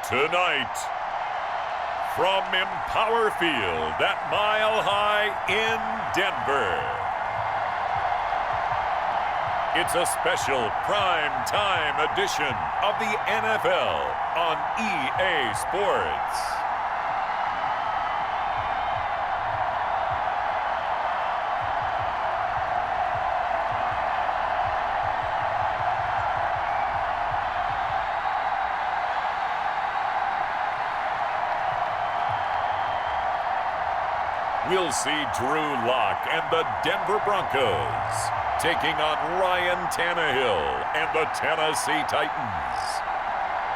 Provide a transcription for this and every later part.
Tonight, from Empower Field at Mile High in Denver, it's a special prime time edition of the NFL on EA Sports. We'll see Drew Lock and the Denver Broncos taking on Ryan Tannehill and the Tennessee Titans.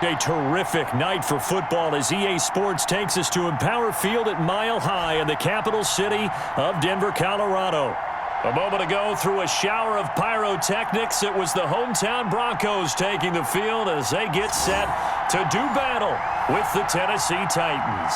A terrific night for football as EA Sports takes us to Empower Field at Mile High in the capital city of Denver, Colorado. A moment ago, through a shower of pyrotechnics, it was the hometown Broncos taking the field as they get set to do battle with the Tennessee Titans.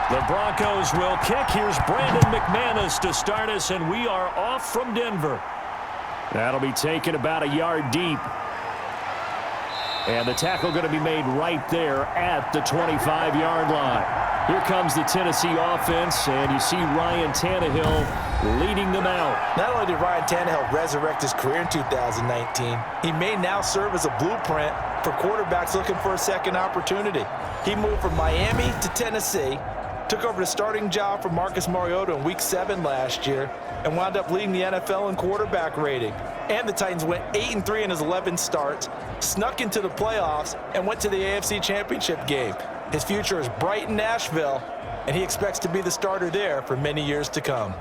The Broncos will kick. Here's Brandon McManus to start us, and we are off from Denver. That'll be taken about a yard deep. And the tackle going to be made right there at the 25-yard line. Here comes the Tennessee offense, and you see Ryan Tannehill leading them out. Not only did Ryan Tannehill resurrect his career in 2019, he may now serve as a blueprint for quarterbacks looking for a second opportunity. He moved from Miami to Tennessee, took over the starting job from Marcus Mariota in Week 7 last year, and wound up leading the NFL in quarterback rating. And the Titans went 8-3 in his 11 starts, snuck into the playoffs, and went to the AFC Championship game. His future is bright in Nashville, and he expects to be the starter there for many years to come.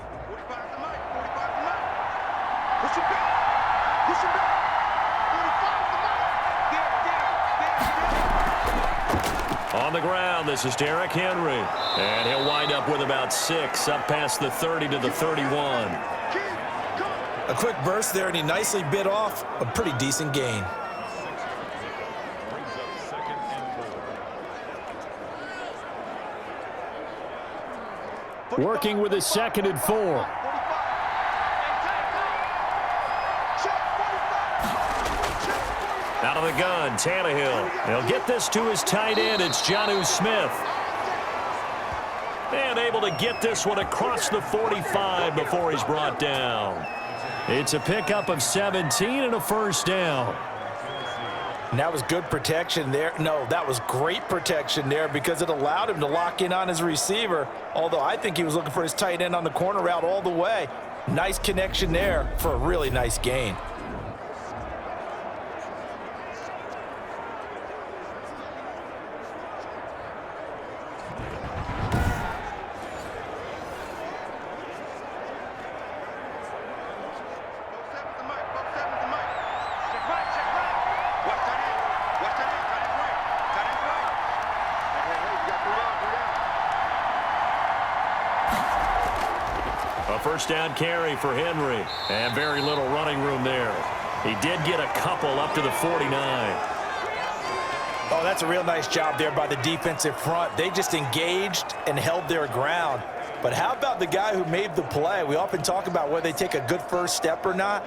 On the ground, this is Derrick Henry. And he'll wind up with about 6, up past the 30 to the 31. A quick burst there, and he nicely bit off a pretty decent gain. Working with his 2nd and 4. Out of the gun, Tannehill. He'll get this to his tight end. It's Jonnu Smith. And able to get this one across the 45 before he's brought down. It's a pickup of 17 and a first down. And that was good protection there. No, that was great protection there because it allowed him to lock in on his receiver, although I think he was looking for his tight end on the corner route all the way. Nice connection there for a really nice gain. First down carry for Henry, and very little running room there. He did get a couple up to the 49. Oh, that's a real nice job there by the defensive front. They just engaged and held their ground. But how about the guy who made the play? We often talk about whether they take a good first step or not.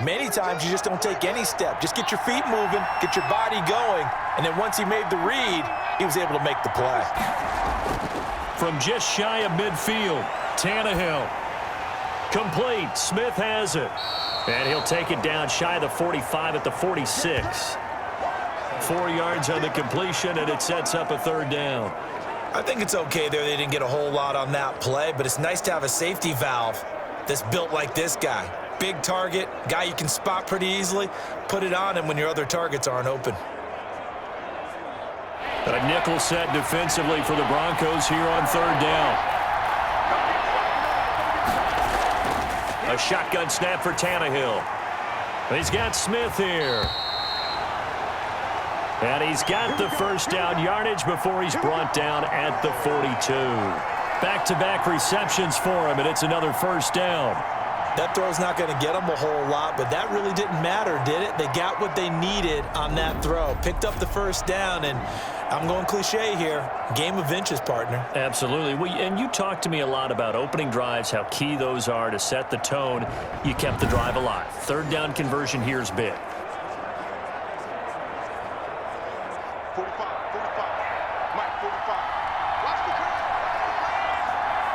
Many times you just don't take any step. Just get your feet moving, get your body going, and then once he made the read, he was able to make the play. From just shy of midfield, Tannehill. Complete. Smith has it. And he'll take it down shy of the 45 at the 46. 4 yards on the completion, and it sets up a third down. I think it's okay there. They didn't get a whole lot on that play, but it's nice to have a safety valve that's built like this guy. Big target, guy you can spot pretty easily. Put it on him when your other targets aren't open. A nickel set defensively for the Broncos here on third down. A shotgun snap for Tannehill. He's got Smith here. And he's got the first down yardage before he's brought down at the 42. Back-to-back receptions for him, and it's another first down. That throw's not going to get them a whole lot, but that really didn't matter, did it? They got what they needed on that throw. Picked up the first down, and I'm going cliche here. Game of inches, partner. Absolutely. Well, and you talked to me a lot about opening drives, how key those are to set the tone. You kept the drive alive. Third down conversion here is big. 45. Mike, 45. Watch the curve.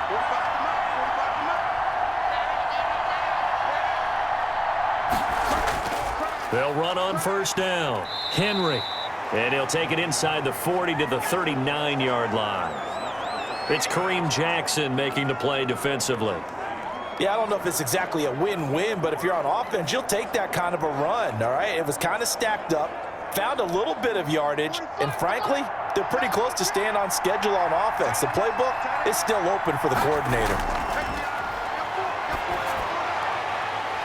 45 to Mike. 45 to Mike. They'll run on first down. Henry. And he'll take it inside the 40 to the 39-yard line. It's Kareem Jackson making the play defensively. Yeah, I don't know if it's exactly a win-win, but if you're on offense, you'll take that kind of a run, all right? It was kind of stacked up, found a little bit of yardage, and frankly, they're pretty close to staying on schedule on offense. The playbook is still open for the coordinator.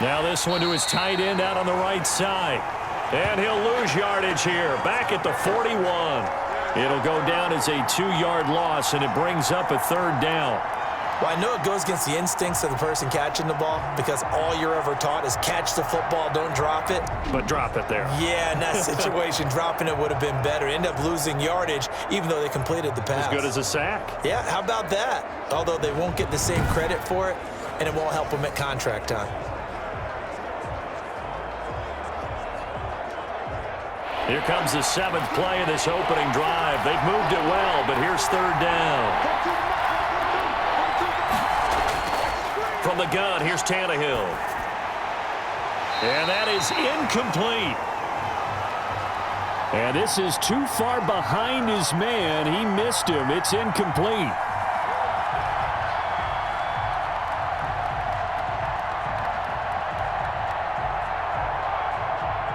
Now this one to his tight end out on the right side. And he'll lose yardage here, back at the 41. It'll go down as a 2-yard loss, and it brings up a third down. Well, I know it goes against the instincts of the person catching the ball because all you're ever taught is catch the football, don't drop it. But drop it there. Yeah, in that situation, dropping it would have been better. End up losing yardage, even though they completed the pass. As good as a sack. Yeah, how about that? Although they won't get the same credit for it, and it won't help them at contract time. Here comes the 7th play of this opening drive. They've moved it well, but here's third down. From the gun, here's Tannehill. And that is incomplete. And this is too far behind his man. He missed him. It's incomplete.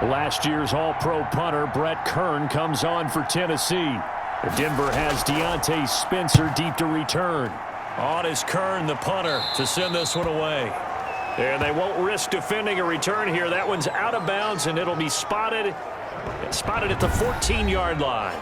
Last year's All-Pro punter Brett Kern comes on for Tennessee. Denver has Deontay Spencer deep to return. On is Kern, the punter, to send this one away. And they won't risk defending a return here. That one's out of bounds, and it'll be spotted at the 14-yard line.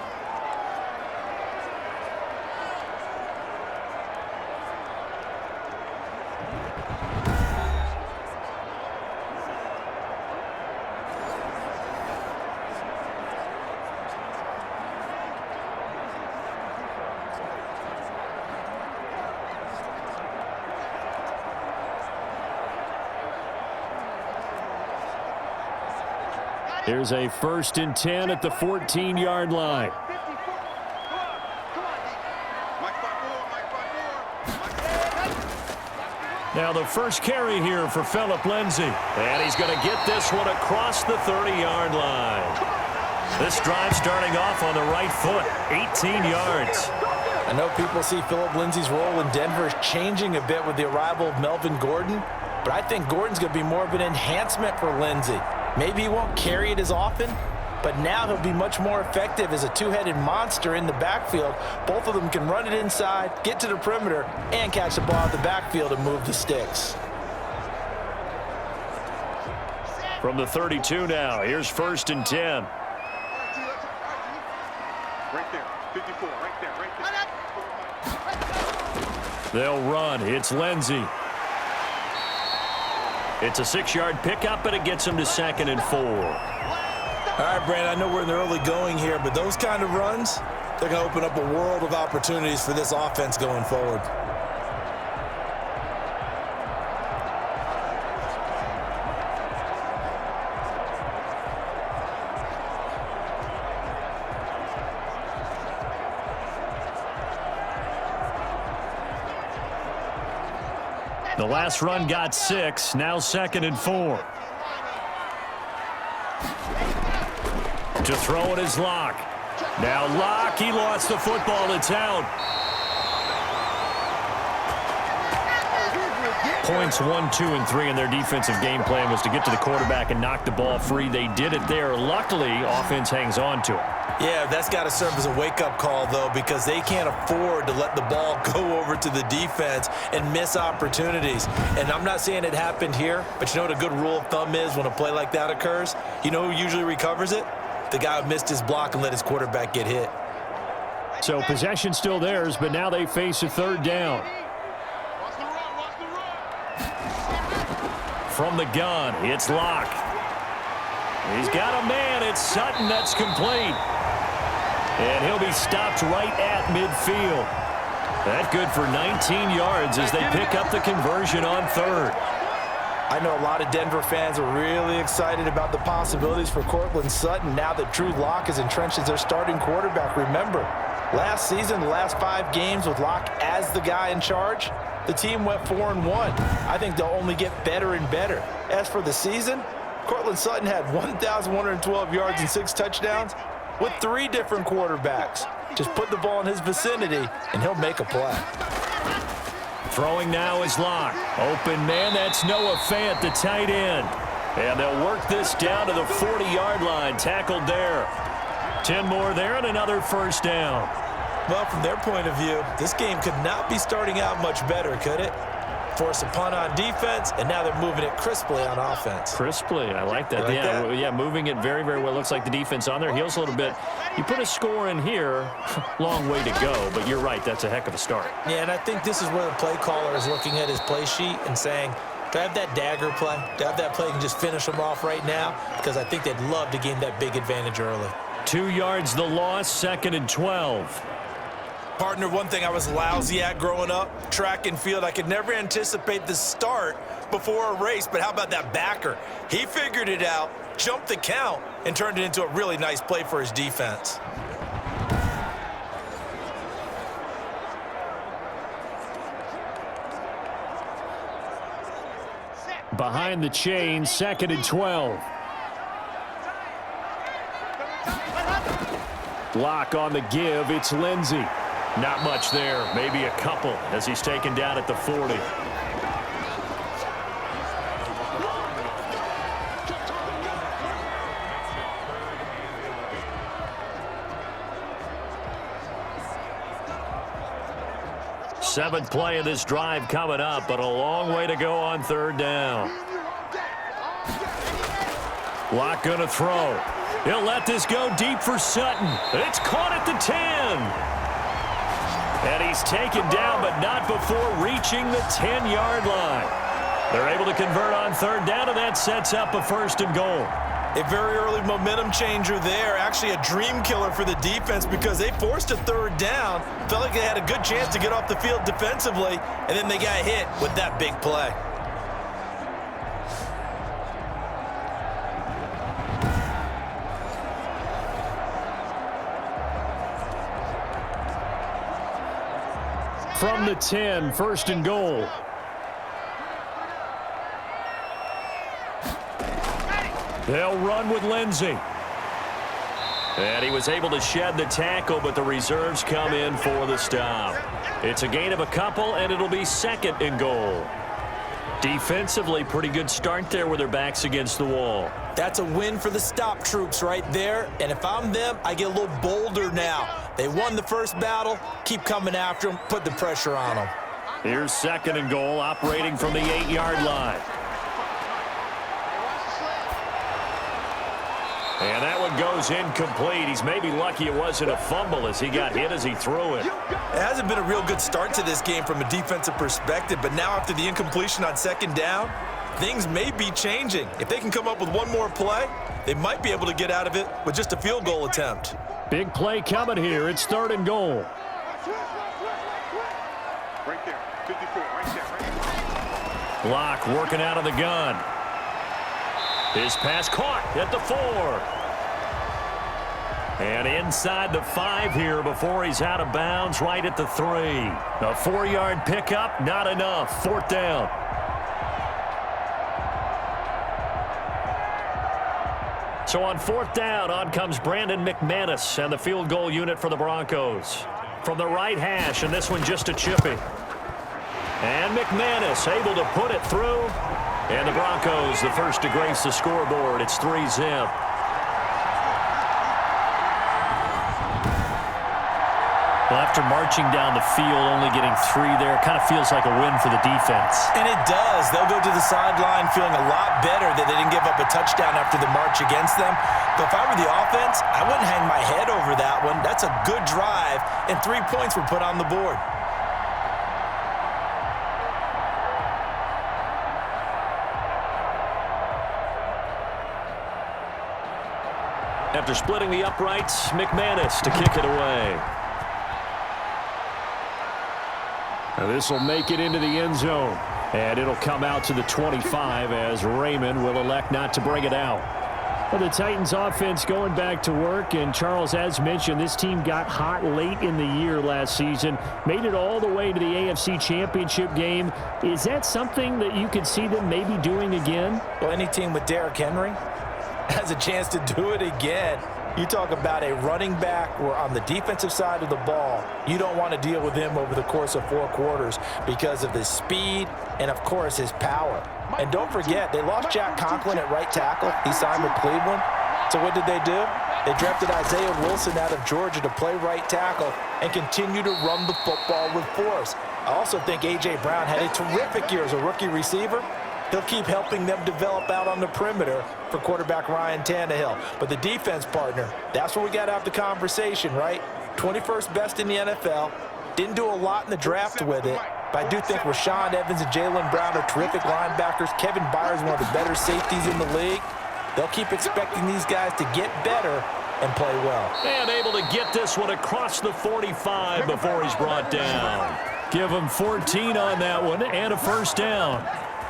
Here's a 1st and 10 at the 14-yard line. Now the first carry here for Phillip Lindsay. And he's going to get this one across the 30-yard line. This drive starting off on the right foot, 18 yards. I know people see Phillip Lindsay's role in Denver changing a bit with the arrival of Melvin Gordon, but I think Gordon's going to be more of an enhancement for Lindsay. Maybe he won't carry it as often, but now he'll be much more effective as a two-headed monster in the backfield. Both of them can run it inside, get to the perimeter, and catch the ball at the backfield and move the sticks. From the 32 now, here's 1st and 10. Right there, 54, right there. They'll run. It's Lindsay. It's a 6-yard pickup, and it gets him to 2nd and 4. All right, Brandon, I know we're in the early going here, but those kind of runs, they're going to open up a world of opportunities for this offense going forward. The last run got 6, now 2nd and 4. To throw it is Locke. Now Locke, he lost the football, it's out. Points 1, 2, and 3 in their defensive game plan was to get to the quarterback and knock the ball free. They did it there. Luckily, offense hangs on to it. Yeah, that's got to serve as a wake-up call, though, because they can't afford to let the ball go over to the defense and miss opportunities. And I'm not saying it happened here, but you know what a good rule of thumb is when a play like that occurs? You know who usually recovers it? The guy who missed his block and let his quarterback get hit. So possession still theirs, but now they face a third down. From the gun, it's Locke. He's got a man. It's Sutton. That's complete. And he'll be stopped right at midfield. That good for 19 yards as they pick up the conversion on third. I know a lot of Denver fans are really excited about the possibilities for Courtland Sutton now that Drew Lock is entrenched as their starting quarterback. Remember, last season, the last 5 games with Lock as the guy in charge, the team went 4-1. I think they'll only get better and better. As for the season, Courtland Sutton had 1,112 yards and 6 touchdowns with 3 different quarterbacks. Just put the ball in his vicinity, and he'll make a play. Throwing now is Locke. Open man, that's Noah Fant, the tight end. And they'll work this down to the 40-yard line, tackled there. 10 more there and another first down. Well, from their point of view, this game could not be starting out much better, could it? Force a punt on defense, and now they're moving it crisply on offense. Crisply, I like that. Yeah, moving it very, very well. Looks like the defense on their heels a little bit. You put a score in here, long way to go, but you're right, that's a heck of a start. Yeah, and I think this is where the play caller is looking at his play sheet and saying, do I have that dagger play? Do I have that play and just finish them off right now? Because I think they'd love to gain that big advantage early. 2 yards the loss, 2nd and 12. Partner, one thing I was lousy at growing up, track and field, I could never anticipate the start before a race, but how about that backer? He figured it out, jumped the count, and turned it into a really nice play for his defense. Behind the chain, 2nd and 12. Lock on the give, it's Lindsey. Not much there, maybe a couple as he's taken down at the 40. Seventh play of this drive coming up, but a long way to go on third down. Lock gonna throw. He'll let this go deep for Sutton. It's caught at the 10. And he's taken down, but not before reaching the 10-yard line. They're able to convert on third down, and that sets up a 1st and goal. A very early momentum changer there. Actually a dream killer for the defense because they forced a 3rd down. Felt like they had a good chance to get off the field defensively, and then they got hit with that big play. From the 10, 1st and goal. They'll run with Lindsey. And he was able to shed the tackle, but the reserves come in for the stop. It's a gain of a couple, and it'll be 2nd and goal. Defensively, pretty good start there with their backs against the wall. That's a win for the stop troops right there. And if I'm them, I get a little bolder now. They won the first battle. Keep coming after them. Put the pressure on them. Here's 2nd and goal, operating from the 8-yard line. And that one goes incomplete. He's maybe lucky it wasn't a fumble as he got hit as he threw it. It hasn't been a real good start to this game from a defensive perspective, but now after the incompletion on 2nd down, things may be changing. If they can come up with one more play, they might be able to get out of it with just a field goal attempt. Big play coming here. It's 3rd and goal. Right there, 54, right there. Locke working out of the gun. His pass caught at the 4. And inside the 5 here before he's out of bounds, right at the 3. A 4-yard pickup, not enough. 4th down. So on 4th down, on comes Brandon McManus and the field goal unit for the Broncos. From the right hash, and this one just a chippy. And McManus able to put it through. And the Broncos, the first to grace the scoreboard. It's 3-zip. Well, after marching down the field, only getting 3 there, kind of feels like a win for the defense. And it does. They'll go to the sideline feeling a lot better that they didn't give up a touchdown after the march against them. But if I were the offense, I wouldn't hang my head over that one. That's a good drive, and 3 points were put on the board. After splitting the uprights, McManus to kick it away. This will make it into the end zone. And it'll come out to the 25 as Raymond will elect not to bring it out. Well, the Titans offense going back to work. And Charles, as mentioned, this team got hot late in the year last season. Made it all the way to the AFC Championship game. Is that something that you could see them maybe doing again? Well, any team with Derrick Henry has a chance to do it again. You talk about a running back where on the defensive side of the ball, you don't want to deal with him over the course of 4 quarters because of his speed and, of course, his power. And don't forget, they lost Jack Conklin at right tackle. He signed with Cleveland. So what did they do? They drafted Isaiah Wilson out of Georgia to play right tackle and continue to run the football with force. I also think A.J. Brown had a terrific year as a rookie receiver. He'll keep helping them develop out on the perimeter for quarterback Ryan Tannehill. But the defense partner, that's where we got to have the conversation, right? 21st best in the NFL. Didn't do a lot in the draft with it. But I do think Rashaan Evans and Jaylen Brown are terrific linebackers. Kevin Byers, one of the better safeties in the league. They'll keep expecting these guys to get better and play well. And able to get this one across the 45 before he's brought down. Give him 14 on that one and a first down.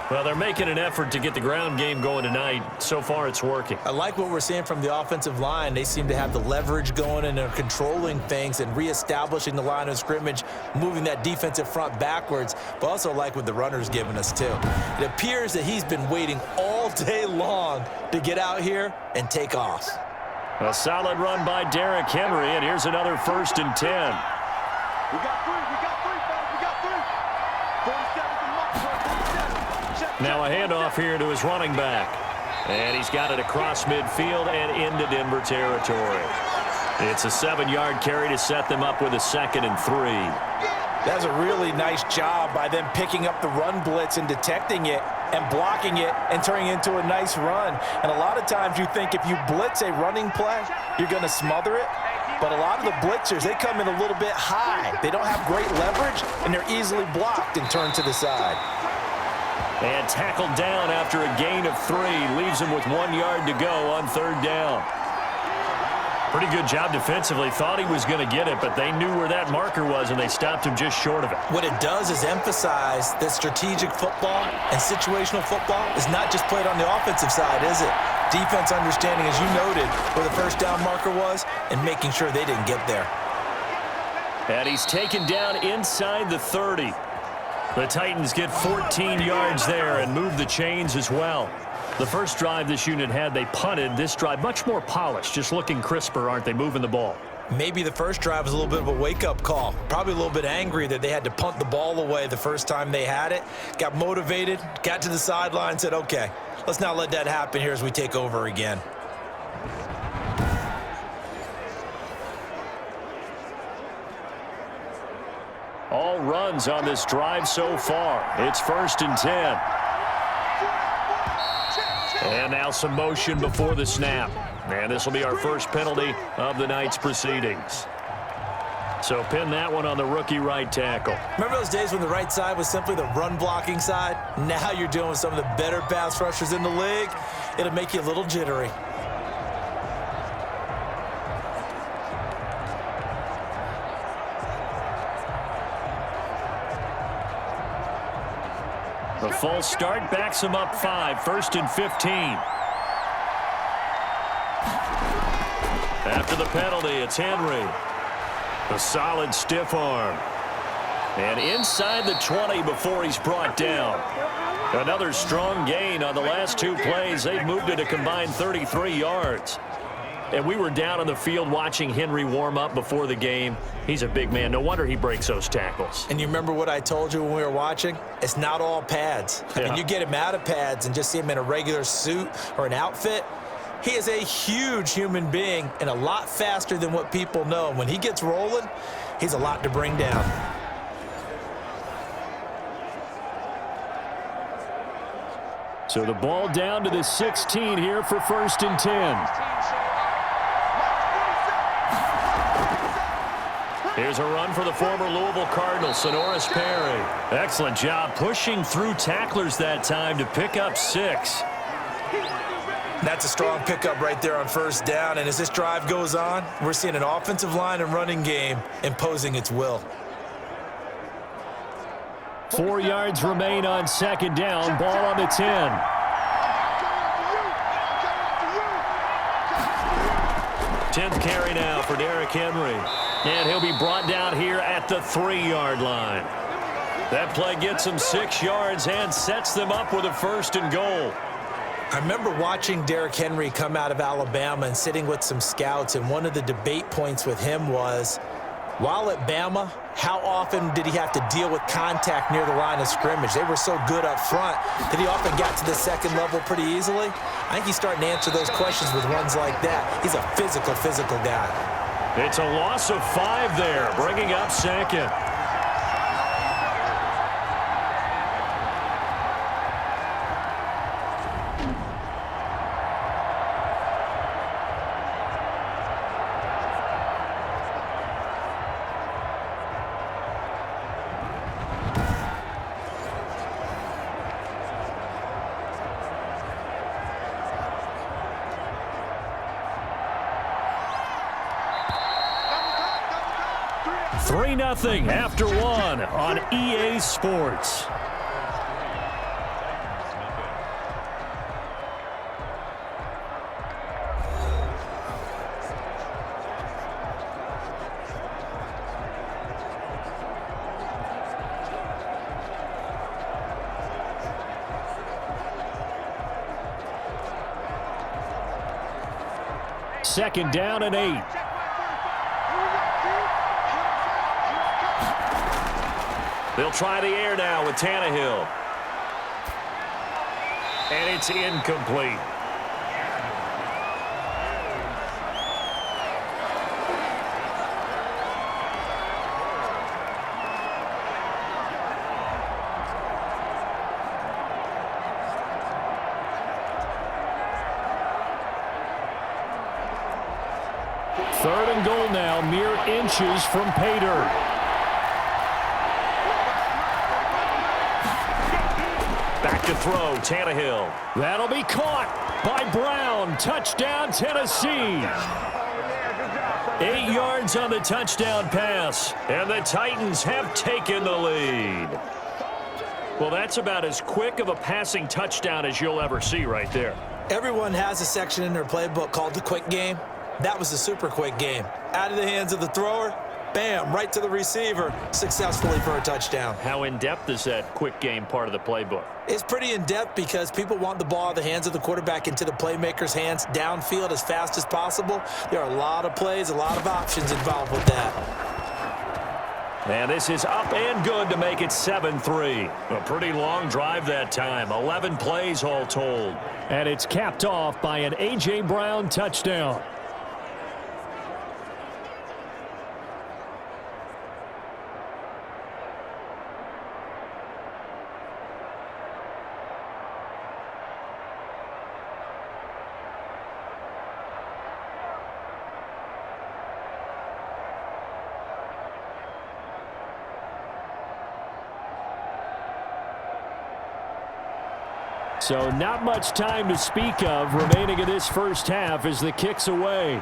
Well, they're making an effort to get the ground game going tonight. So far, it's working. I like what we're seeing from the offensive line. They seem to have the leverage going, and they're controlling things and reestablishing the line of scrimmage, moving that defensive front backwards, but also like what the runner's giving us, too. It appears that he's been waiting all day long to get out here and take off. A solid run by Derrick Henry, and here's another 1st and 10. We got 3, fellas, we got 3. 47's the mark, 47. Now a handoff here to his running back. And he's got it across midfield and into Denver territory. It's a 7-yard carry to set them up with a 2nd and 3. That's a really nice job by them picking up the run blitz and detecting it and blocking it and turning it into a nice run. And a lot of times you think if you blitz a running play, you're going to smother it. But a lot of the blitzers, they come in a little bit high. They don't have great leverage, and they're easily blocked and turned to the side. And tackled down after a gain of 3. Leaves him with 1 yard to go on 3rd down. Pretty good job defensively. Thought he was going to get it, but they knew where that marker was, and they stopped him just short of it. What it does is emphasize that strategic football and situational football is not just played on the offensive side, is it? Defense understanding, as you noted, where the first down marker was and making sure they didn't get there. And he's taken down inside the 30. The Titans get 14 yards there and move the chains as well. The first drive this unit had, they punted. This drive, much more polished, just looking crisper, aren't they, moving the ball? Maybe the first drive was a little bit of a wake-up call. Probably a little bit angry that they had to punt the ball away the first time they had it. Got motivated, got to the sideline, said, okay, let's not let that happen here as we take over again. All runs on this drive so far. It's 1st and 10. And now some motion before the snap. And this will be our first penalty of the night's proceedings. So pin that one on the rookie right tackle. Remember those days when the right side was simply the run-blocking side? Now you're dealing with some of the better pass rushers in the league. It'll make you a little jittery. The false start backs him up 5, 1st and 15. After the penalty, it's Henry. A solid stiff arm. And inside the 20 before he's brought down. Another strong gain on the last 2 plays. They've moved it a combined 33 yards. And we were down on the field watching Henry warm up before the game. He's a big man. No wonder he breaks those tackles. And you remember what I told you when we were watching? It's not all pads. I mean, you get him out of pads and just see him in a regular suit or an outfit. He is a huge human being and a lot faster than what people know. When he gets rolling, he's a lot to bring down. So the ball down to the 16 here for 1st and 10. Here's a run for the former Louisville Cardinal, Sonoris Perry. Excellent job pushing through tacklers that time to pick up 6. That's a strong pickup right there on 1st down. And as this drive goes on, we're seeing an offensive line and running game imposing its will. 4 yards remain on 2nd down. Ball on the 10. Tenth carry now for Derrick Henry. And he'll be brought down here at the 3-yard line. That play gets him 6 yards and sets them up with a 1st and goal. I remember watching Derrick Henry come out of Alabama and sitting with some scouts, and one of the debate points with him was, while at Bama, how often did he have to deal with contact near the line of scrimmage? They were so good up front that he often got to the 2nd level pretty easily. I think he's starting to answer those questions with ones like that. He's a physical guy. It's a loss of 5 there, bringing up 2nd. Nothing after 1 on EA Sports. Second down and 8. They'll try the air now with Tannehill. And it's incomplete. Third and goal now, mere inches from pay dirt. Back to throw, Tannehill. That'll be caught by Brown. Touchdown, Tennessee. 8 yards on the touchdown pass, and the Titans have taken the lead. Well, that's about as quick of a passing touchdown as you'll ever see right there. Everyone has a section in their playbook called the quick game. That was the super quick game. Out of the hands of the thrower, bam, right to the receiver, successfully for a touchdown. How in-depth is that quick game part of the playbook? It's pretty in-depth because people want the ball out of the hands of the quarterback into the playmaker's hands downfield as fast as possible. There are a lot of plays, a lot of options involved with that. And this is up and good to make it 7-3. A pretty long drive that time, 11 plays all told. And it's capped off by an A.J. Brown touchdown. So not much time to speak of remaining in this first half as the kick's away.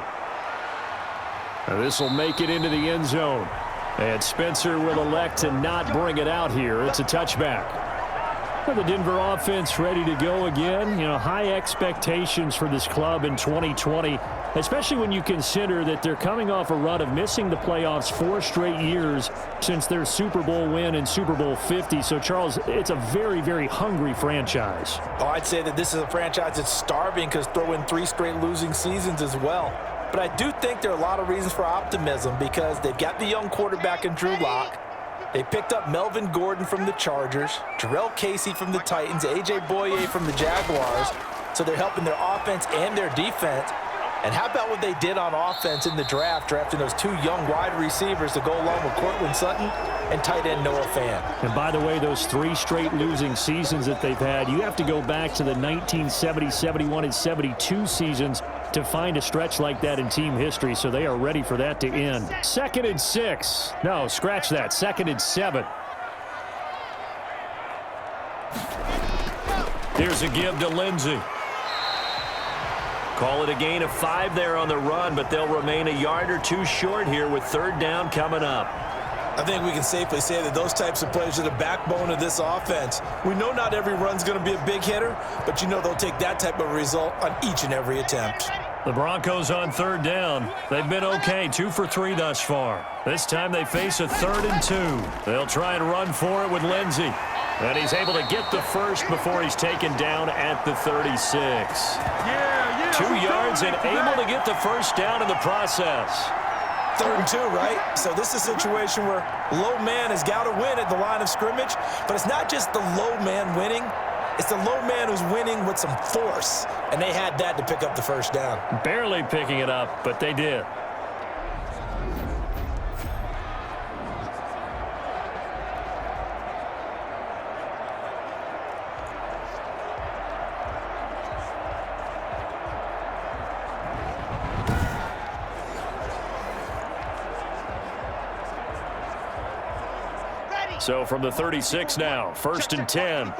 This will make it into the end zone. And Spencer will elect to not bring it out here. It's a touchback. The Denver offense ready to go again. You know, high expectations for this club in 2020, especially when you consider that they're coming off a run of missing the playoffs 4 straight years since their Super Bowl win in Super Bowl 50. So, Charles, it's a very, very hungry franchise. Oh, I'd say that this is a franchise that's starving because throw in 3 straight losing seasons as well. But I do think there are a lot of reasons for optimism because they've got the young quarterback in Drew Lock. They picked up Melvin Gordon from the Chargers, Jarrell Casey from the Titans, A.J. Boye from the Jaguars. So they're helping their offense and their defense. And how about what they did on offense in the draft, drafting those two young wide receivers to go along with Cortland Sutton and tight end Noah Fant. And by the way, those 3 straight losing seasons that they've had, you have to go back to the 1970, 71, and 72 seasons to find a stretch like that in team history, so they are ready for that to end. 2nd and 6. No, scratch that. 2nd and 7. Here's a give to Lindsey. Call it a gain of 5 there on the run, but they'll remain a yard or 2 short here with 3rd down coming up. I think we can safely say that those types of plays are the backbone of this offense. We know not every run's going to be a big hitter, but you know they'll take that type of result on each and every attempt. The Broncos on 3rd down. They've been okay, 2 for 3 thus far. This time they face a 3rd and 2. They'll try and run for it with Lindsey. And he's able to get the first before he's taken down at the 36. 2 yards and able to get the first down in the process. 3rd and 2, right? So this is a situation where low man has got to win at the line of scrimmage, but it's not just the low man winning. It's the low man who's winning with some force, and they had that to pick up the first down. Barely picking it up, but they did. So from the 36 now, 1st and 10.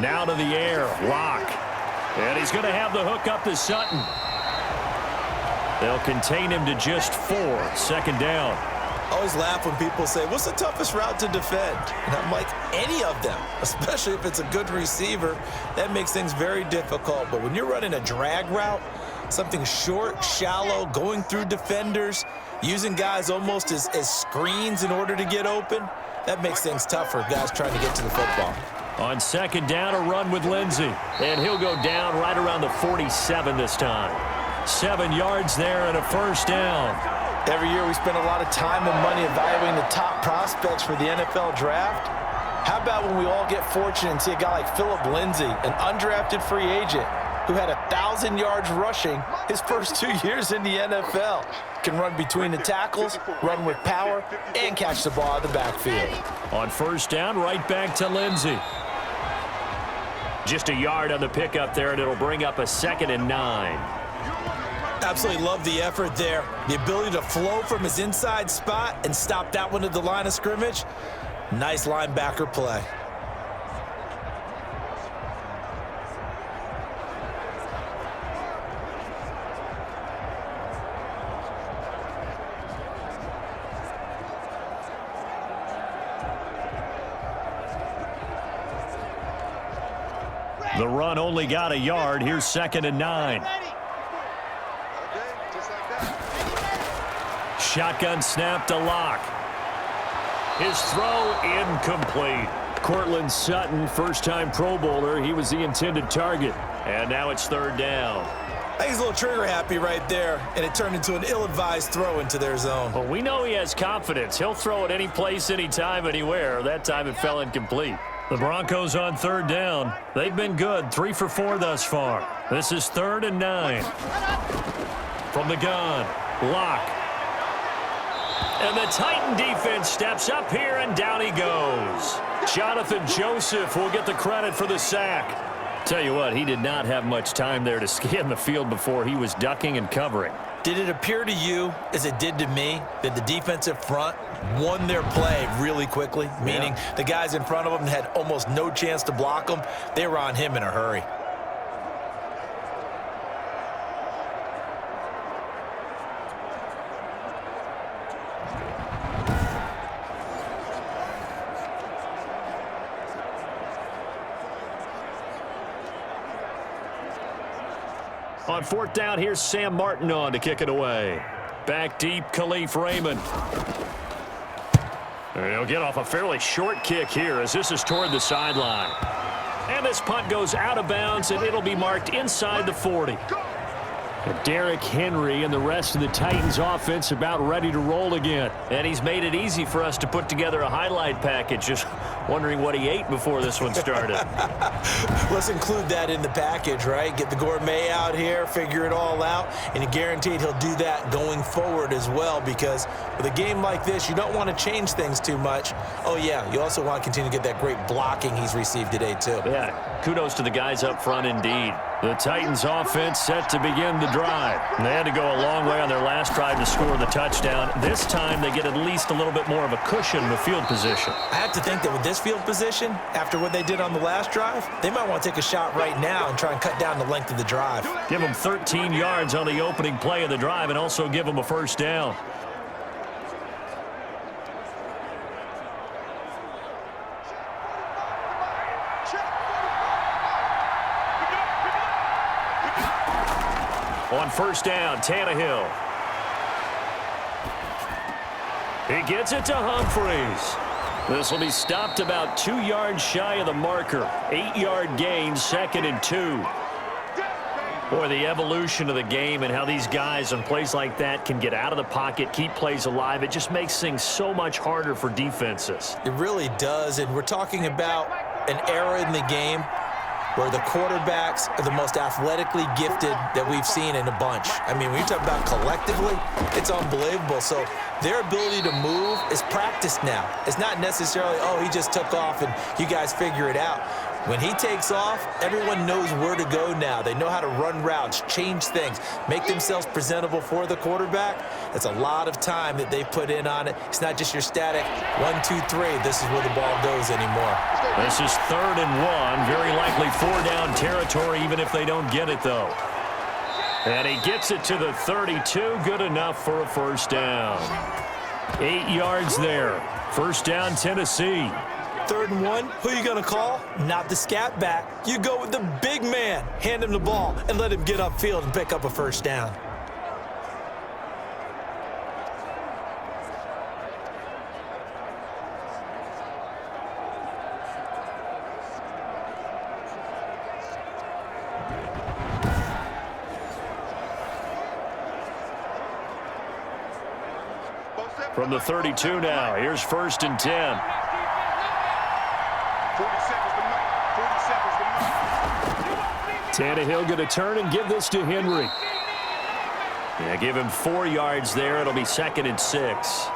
Now to the air, Lock. And he's going to have the hook up to Sutton. They'll contain him to just 4, 2nd down. I always laugh when people say, what's the toughest route to defend? And I'm like, any of them, especially if it's a good receiver. That makes things very difficult. But when you're running a drag route, something short, shallow, going through defenders, using guys almost as screens in order to get open, that makes things tough for guys trying to get to the football. On 2nd down, a run with Lindsey. And he'll go down right around the 47 this time. 7 yards there and a first down. Every year we spend a lot of time and money evaluating the top prospects for the NFL draft. How about when we all get fortunate and see a guy like Phillip Lindsay, an undrafted free agent, who had 1,000 yards rushing his first 2 years in the NFL. Can run between the tackles, run with power, and catch the ball out of the backfield. On 1st down, right back to Lindsey. Just a yard on the pickup there, and it'll bring up a 2nd and 9. Absolutely love the effort there. The ability to flow from his inside spot and stop that one at the line of scrimmage. Nice linebacker play. The run only got a yard. Here's 2nd and 9. Shotgun snap to Lock. His throw incomplete. Cortland Sutton, first-time Pro Bowler. He was the intended target. And now it's 3rd down. I think he's a little trigger happy right there, and it turned into an ill-advised throw into their zone. Well, we know he has confidence. He'll throw it any place, anytime, anywhere. That time it fell incomplete. The Broncos on 3rd down. They've been good, 3 for 4 thus far. This is 3rd and 9. From the gun, Lock. And the Titan defense steps up here, and down he goes. Jonathan Joseph will get the credit for the sack. Tell you what, he did not have much time there to scan the field before he was ducking and covering. Did it appear to you, as it did to me, that the defensive front won their play really quickly? Meaning the guys in front of them had almost no chance to block them. They were on him in a hurry. On 4th down, here's Sam Martin on to kick it away. Back deep, Khalif Raymond. And he'll get off a fairly short kick here as this is toward the sideline. And this punt goes out of bounds, and it'll be marked inside the 40. And Derrick Henry and the rest of the Titans offense about ready to roll again. And he's made it easy for us to put together a highlight package. Just wondering what he ate before this one started. Let's include that in the package, right? Get the gourmet out here, figure it all out, and you're guaranteed he'll do that going forward as well, because with a game like this, you don't want to change things too much. Oh, yeah, you also want to continue to get that great blocking he's received today, too. Yeah, kudos to the guys up front indeed. The Titans offense set to begin the drive. And they had to go a long way on their last drive to score the touchdown. This time they get at least a little bit more of a cushion with field position. I have to think that with this field position, after what they did on the last drive, they might want to take a shot right now and try and cut down the length of the drive. Give them 13 yards on the opening play of the drive and also give them a first down. On first down, Tannehill. He gets it to Humphries. This will be stopped about 2 yards shy of the marker. 8-yard gain, 2nd and 2. Boy, the evolution of the game and how these guys on plays like that can get out of the pocket, keep plays alive, it just makes things so much harder for defenses. It really does, and we're talking about an era in the game where the quarterbacks are the most athletically gifted that we've seen in a bunch. I mean, when you talk about collectively, it's unbelievable. So their ability to move is practiced now. It's not necessarily, oh, he just took off and you guys figure it out. When he takes off, everyone knows where to go now. They know how to run routes, change things, make themselves presentable for the quarterback. That's a lot of time that they put in on it. It's not just your static 1, 2, 3. This is where the ball goes anymore. This is 3rd and 1. Very likely 4-down territory, even if they don't get it, though. And he gets it to the 32. Good enough for a first down. 8 yards there. First down, Tennessee. 3rd and 1, who are you going to call? Not the scat back. You go with the big man. Hand him the ball and let him get upfield and pick up a first down. From the 32 now, here's 1st and 10. 40 seconds to make. 40 seconds to make. Tannehill going to turn and give this to Henry. Yeah, give him 4 yards there. It'll be 2nd and 6.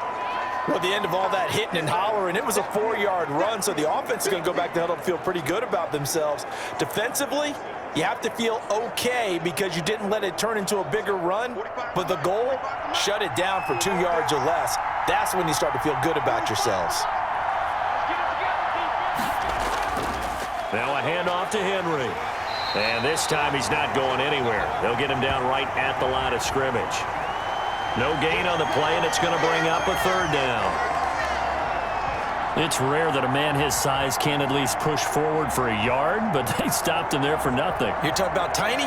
Well, at the end of all that hitting and hollering, it was a 4-yard run, so the offense is going to go back to huddle and feel pretty good about themselves. Defensively, you have to feel okay because you didn't let it turn into a bigger run, but the goal, shut it down for 2 yards or less. That's when you start to feel good about yourselves. Now a handoff to Henry. And this time he's not going anywhere. They'll get him down right at the line of scrimmage. No gain on the play, and it's going to bring up a 3rd down. It's rare that a man his size can at least push forward for a yard, but they stopped him there for nothing. You're talking about Tiny?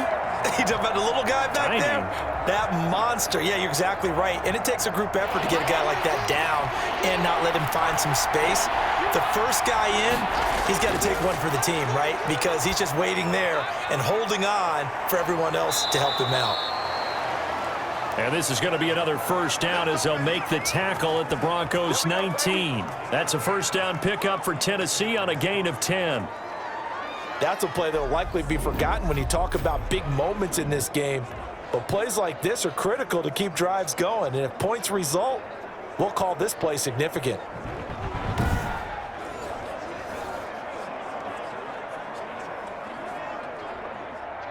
You talking about the little guy back Tiny. there? That monster. Yeah, you're exactly right. And it takes a group effort to get a guy like that down and not let him find some space. The first guy in, he's got to take one for the team, right? Because he's just waiting there and holding on for everyone else to help him out. And this is going to be another first down as they'll make the tackle at the Broncos 19. That's a first down pickup for Tennessee on a gain of 10. That's a play that will likely be forgotten when you talk about big moments in this game. But plays like this are critical to keep drives going. And if points result, we'll call this play significant.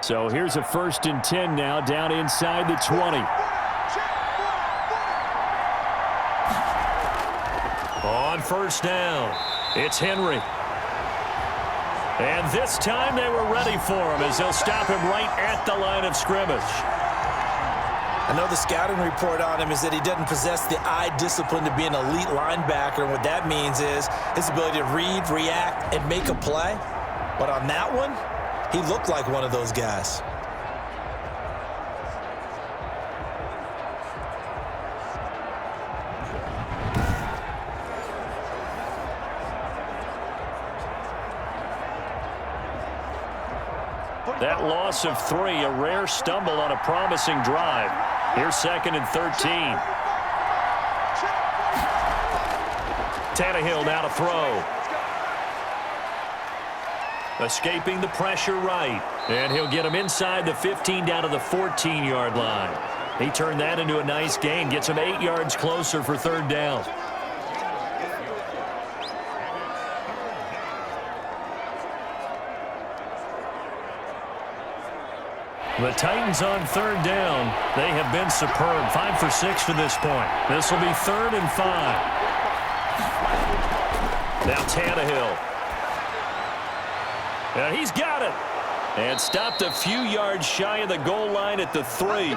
So here's a 1st and 10 now down inside the 20. On first down, it's Henry. And this time they were ready for him as they'll stop him right at the line of scrimmage. I know the scouting report on him is that he doesn't possess the eye discipline to be an elite linebacker. And what that means is his ability to read, react, and make a play. But on that one, he looked like one of those guys. That loss of 3, a rare stumble on a promising drive. Here's 2nd and 13. Tannehill now to throw. Escaping the pressure right. And he'll get him inside the 15 down to the 14-yard line. He turned that into a nice gain. Gets him 8 yards closer for 3rd down. The Titans on 3rd down. They have been superb. 5 for 6 to this point. This will be 3rd and 5. Now Tannehill. And he's got it. And stopped a few yards shy of the goal line at the 3.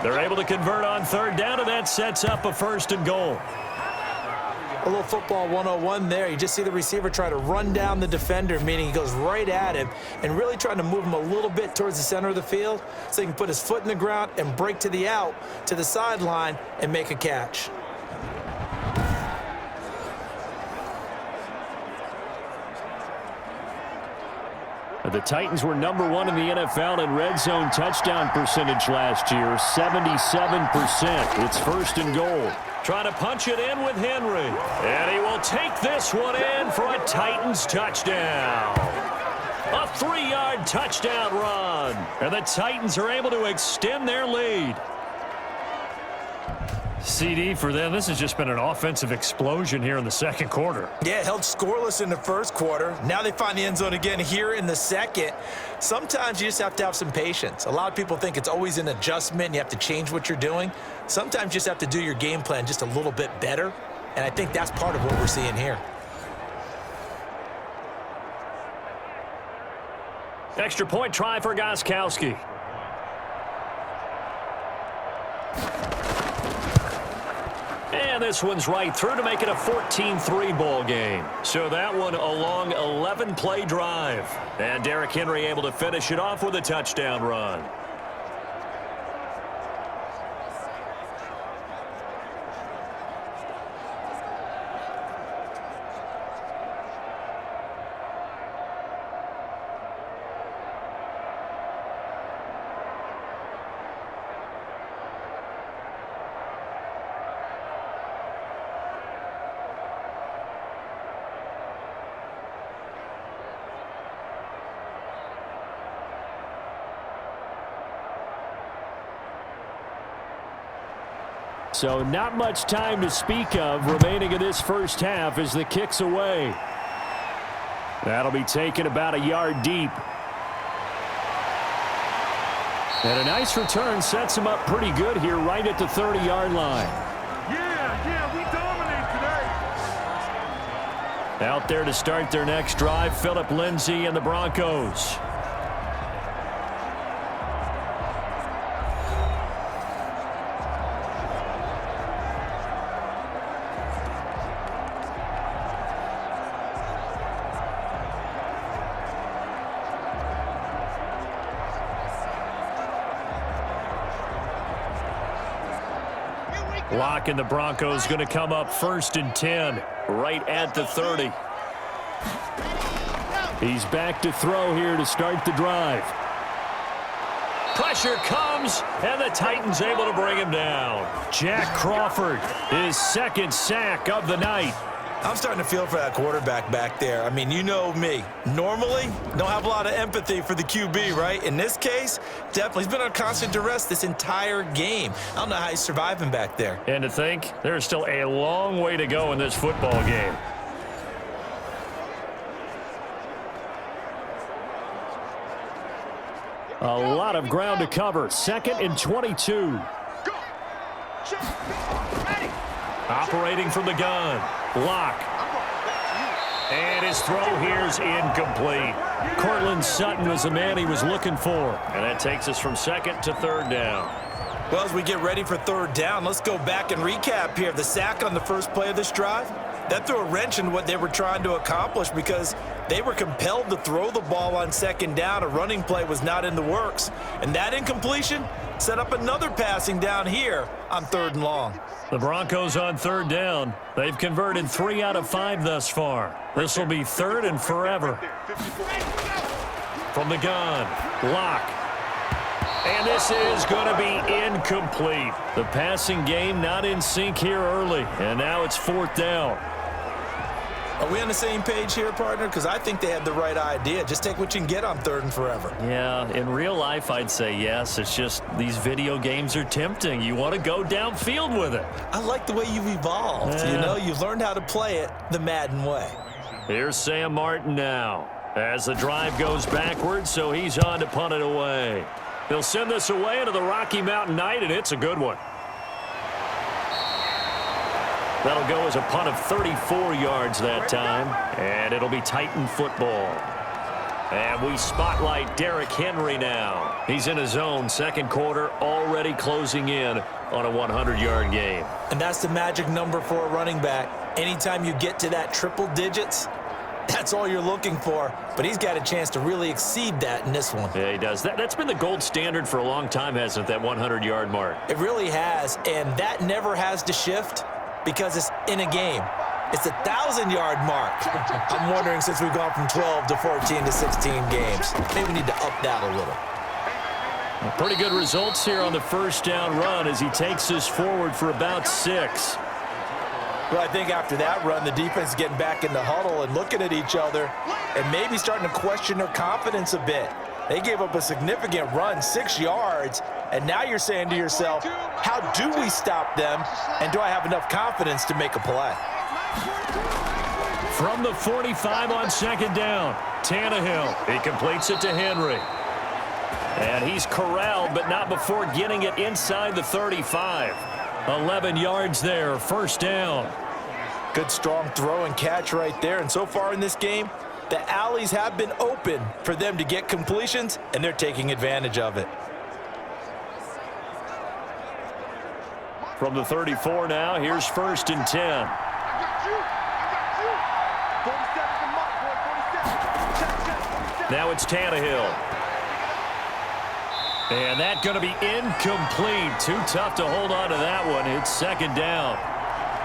They're able to convert on 3rd down, and that sets up a 1st and goal. A little football 101 there. You just see the receiver try to run down the defender, meaning he goes right at him and really trying to move him a little bit towards the center of the field so he can put his foot in the ground and break to the out, to the sideline, and make a catch. The Titans were number 1 in the NFL in red zone touchdown percentage last year, 77%. It's 1st and goal. Trying to punch it in with Henry. And he will take this one in for a Titans touchdown. A 3-yard touchdown run. And the Titans are able to extend their lead. CD for them, this has just been an offensive explosion here in the 2nd quarter. Yeah, held scoreless in the 1st quarter. Now they find the end zone again here in the 2nd. Sometimes you just have to have some patience. A lot of people think it's always an adjustment. And you have to change what you're doing. Sometimes you just have to do your game plan just a little bit better. And I think that's part of what we're seeing here. Extra point try for Gostkowski. And this one's right through to make it a 14-3 ball game. So that one a long 11-play drive. And Derrick Henry able to finish it off with a touchdown run. So not much time to speak of remaining in this 1st half as the kick's away. That'll be taken about a yard deep. And a nice return sets him up pretty good here right at the 30-yard line. Yeah, we dominate today. Out there to start their next drive, Phillip Lindsay and the Broncos. Lock and the Broncos going to come up 1st and 10, right at the 30. He's back to throw here to start the drive. Pressure comes, and the Titans able to bring him down. Jack Crawford, his 2nd sack of the night. I'm starting to feel for that quarterback back there. I mean, you know me. Normally, don't have a lot of empathy for the QB, right? In this case, definitely. He's been on constant duress this entire game. I don't know how he's surviving back there. And to think, there's still a long way to go in this football game. A lot of ground to cover. 2nd and 22. Operating from the gun. Lock. And his throw here's incomplete. Cortland Sutton was the man he was looking for. And that takes us from 2nd to 3rd down. Well, as we get ready for 3rd down, let's go back and recap here. The sack on the 1st play of this drive, that threw a wrench in what they were trying to accomplish because they were compelled to throw the ball on 2nd down. A running play was not in the works. And that incompletion set up another passing down here on 3rd and long. The Broncos on 3rd down. They've converted 3 out of 5 thus far. This will be 3rd and forever. From the gun, Lock. And this is going to be incomplete. The passing game not in sync here early, and now it's 4th down. Are we on the same page here, partner? Because I think they had the right idea. Just take what you can get on 3rd and forever. Yeah, in real life, I'd say yes. It's just these video games are tempting. You want to go downfield with it. I like the way you've evolved. Yeah. You know, you've learned how to play it the Madden way. Here's Sam Martin now as the drive goes backwards, so he's on to punt it away. They'll send this away into the Rocky Mountain night, and it's a good one. That'll go as a punt of 34 yards that time, and it'll be Titan football. And we spotlight Derrick Henry now. He's in his zone, 2nd quarter, already closing in on a 100-yard game. And that's the magic number for a running back. Anytime you get to that triple digits, that's all you're looking for. But he's got a chance to really exceed that in this one. Yeah, he does. That's been the gold standard for a long time, hasn't it, that 100-yard mark? It really has, and that never has to shift because it's in a game. It's a 1,000-yard mark. I'm wondering, since we've gone from 12 to 14 to 16 games, maybe we need to up that a little. Pretty good results here on the 1st down run as he takes us forward for about 6. Well, I think after that run, the defense is getting back in the huddle and looking at each other and maybe starting to question their confidence a bit. They gave up a significant run, 6 yards, and now you're saying to yourself, how do we stop them, and do I have enough confidence to make a play? From the 45 on 2nd down, Tannehill. He completes it to Henry. And he's corralled, but not before getting it inside the 35. 11 yards there, 1st down. Good strong throw and catch right there, and so far in this game, the alleys have been open for them to get completions, and they're taking advantage of it. From the 34 now, here's 1st and 10. Now it's Tannehill. And that's going to be incomplete. Too tough to hold on to that one. It's 2nd down.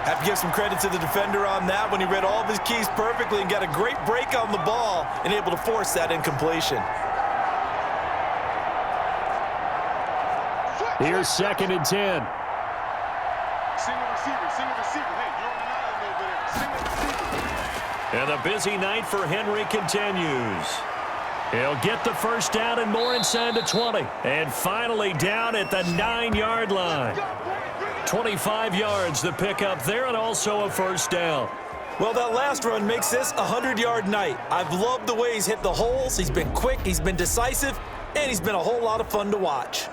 Have to give some credit to the defender on that one. He read all of his keys perfectly and got a great break on the ball and able to force that incompletion. Here's 2nd and 10. Single receiver. Hey, you're on an island over there. Single receiver. And the busy night for Henry continues. He'll get the 1st down and more inside the 20. And finally down at the 9-yard line. 25 yards the pickup there, and also a 1st down. Well, that last run makes this a 100-yard night. I've loved the way he's hit the holes. He's been quick, he's been decisive, and he's been a whole lot of fun to watch.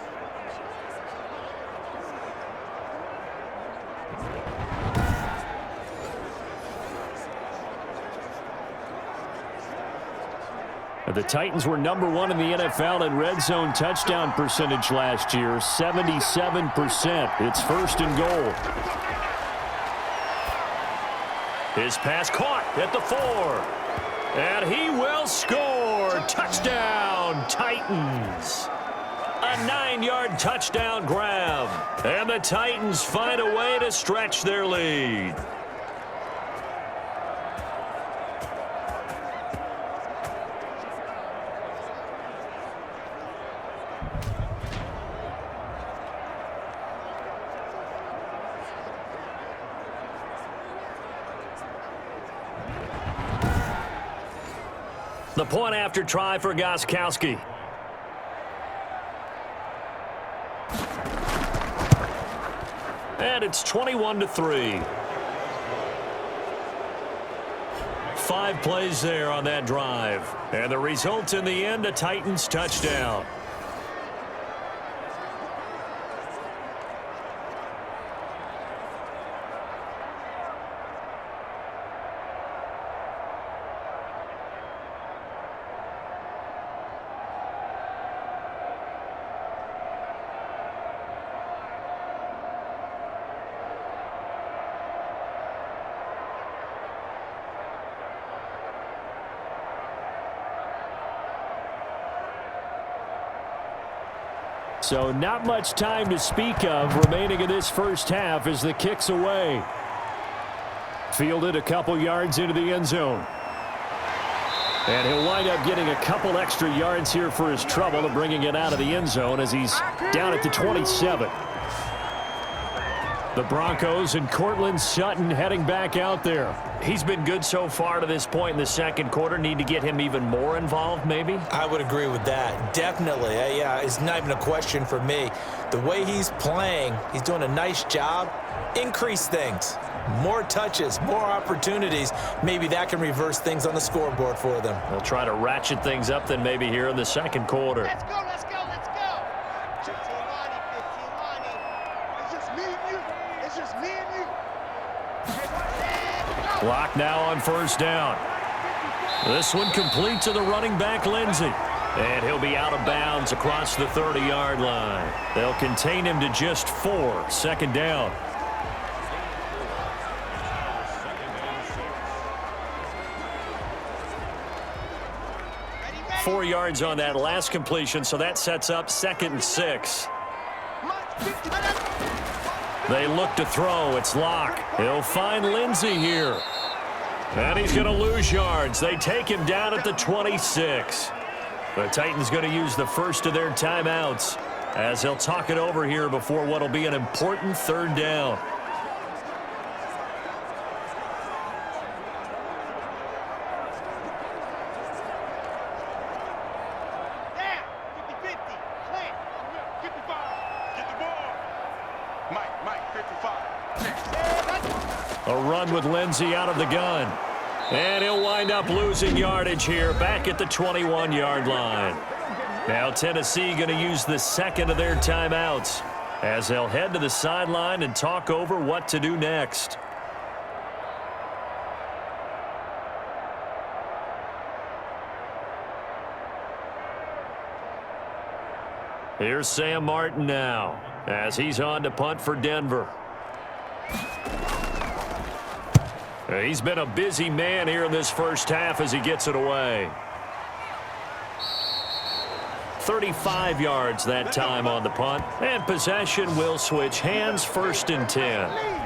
The Titans were number 1 in the NFL in red zone touchdown percentage last year, 77%. It's 1st and goal. His pass caught at the 4. And he will score. Touchdown, Titans. A 9-yard touchdown grab. And the Titans find a way to stretch their lead. The point after try for Gostkowski. And it's 21-3. 5 plays there on that drive. And the result in the end, a Titans touchdown. So not much time to speak of remaining in this 1st half as the kick's away. Fielded a couple yards into the end zone. And he'll wind up getting a couple extra yards here for his trouble and bringing it out of the end zone as he's down at the 27. The Broncos and Cortland Sutton heading back out there. He's been good so far to this point in the second quarter. Need to get him even more involved, maybe? I would agree with that. Definitely. Yeah, it's not even a question for me. The way he's playing, he's doing a nice job. Increase things. More touches, more opportunities. Maybe that can reverse things on the scoreboard for them. They'll try to ratchet things up then maybe here in the second quarter. Let's go, let's go, let's go. 15 Lonnie, 15 Lonnie. It's just me and you. It's just me and you. Clock now on first down. This one complete to the running back, Lindsey. And he'll be out of bounds across the 30-yard line. They'll contain him to just 4. Second down. Ready? 4 yards on that last completion, so that sets up 2nd and 6. They look to throw. It's Locke. He'll find Lindsey here. And he's going to lose yards. They take him down at the 26. The Titans going to use the first of their timeouts as they'll talk it over here before what will be an important 3rd down. Down. 50-50. Plant. 55. Get the ball. Mike, 55. A run with Lindsey out of the gun. And he'll wind up losing yardage here back at the 21-yard line. Now Tennessee going to use the second of their timeouts as they'll head to the sideline and talk over what to do next. Here's Sam Martin now as he's on to punt for Denver. He's been a busy man here in this first half as he gets it away. 35 yards that time on the punt. And possession will switch hands, 1st and 10.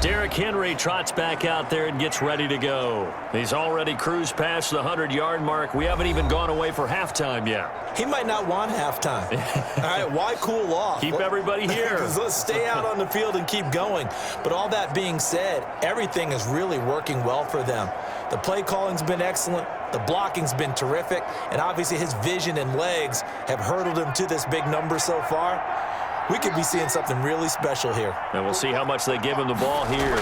Derrick Henry trots back out there and gets ready to go. He's already cruised past the 100-yard mark. We haven't even gone away for halftime yet. He might not want halftime. All right, why cool off? Keep everybody here. Let's stay out on the field and keep going. But all that being said, everything is really working well for them. The play calling's been excellent. The blocking's been terrific. And obviously his vision and legs have hurdled him to this big number so far. We could be seeing something really special here. And we'll see how much they give him the ball here.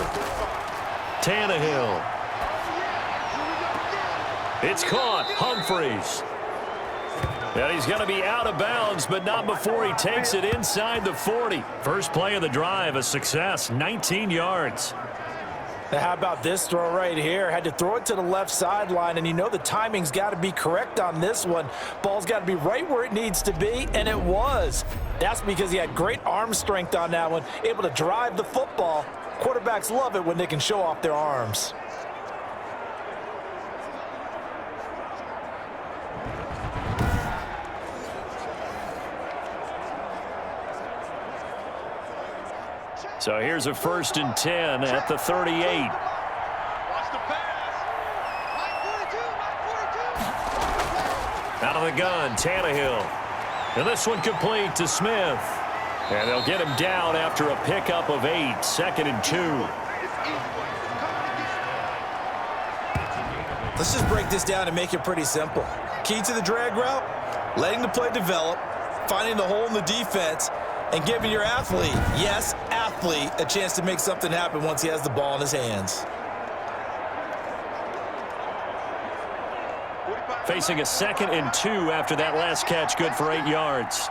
Tannehill. It's caught. Humphreys. And he's going to be out of bounds, but not before he takes it inside the 40. First play of the drive, a success, 19 yards. Now, how about this throw right here? Had to throw it to the left sideline, and you know the timing's got to be correct on this one. Ball's got to be right where it needs to be, and it was. That's because he had great arm strength on that one, able to drive the football. Quarterbacks love it when they can show off their arms. So here's a 1st and 10 at the 38. Watch the pass. Mike 42, Out of the gun, Tannehill. And this one complete to Smith. And they'll get him down after a pickup of 8, 2nd and 2. Let's just break this down and make it pretty simple. Key to the drag route, letting the play develop, finding the hole in the defense, and giving your athlete, yes, athlete, a chance to make something happen once he has the ball in his hands. Facing a 2nd and 2 after that last catch, good for 8 yards.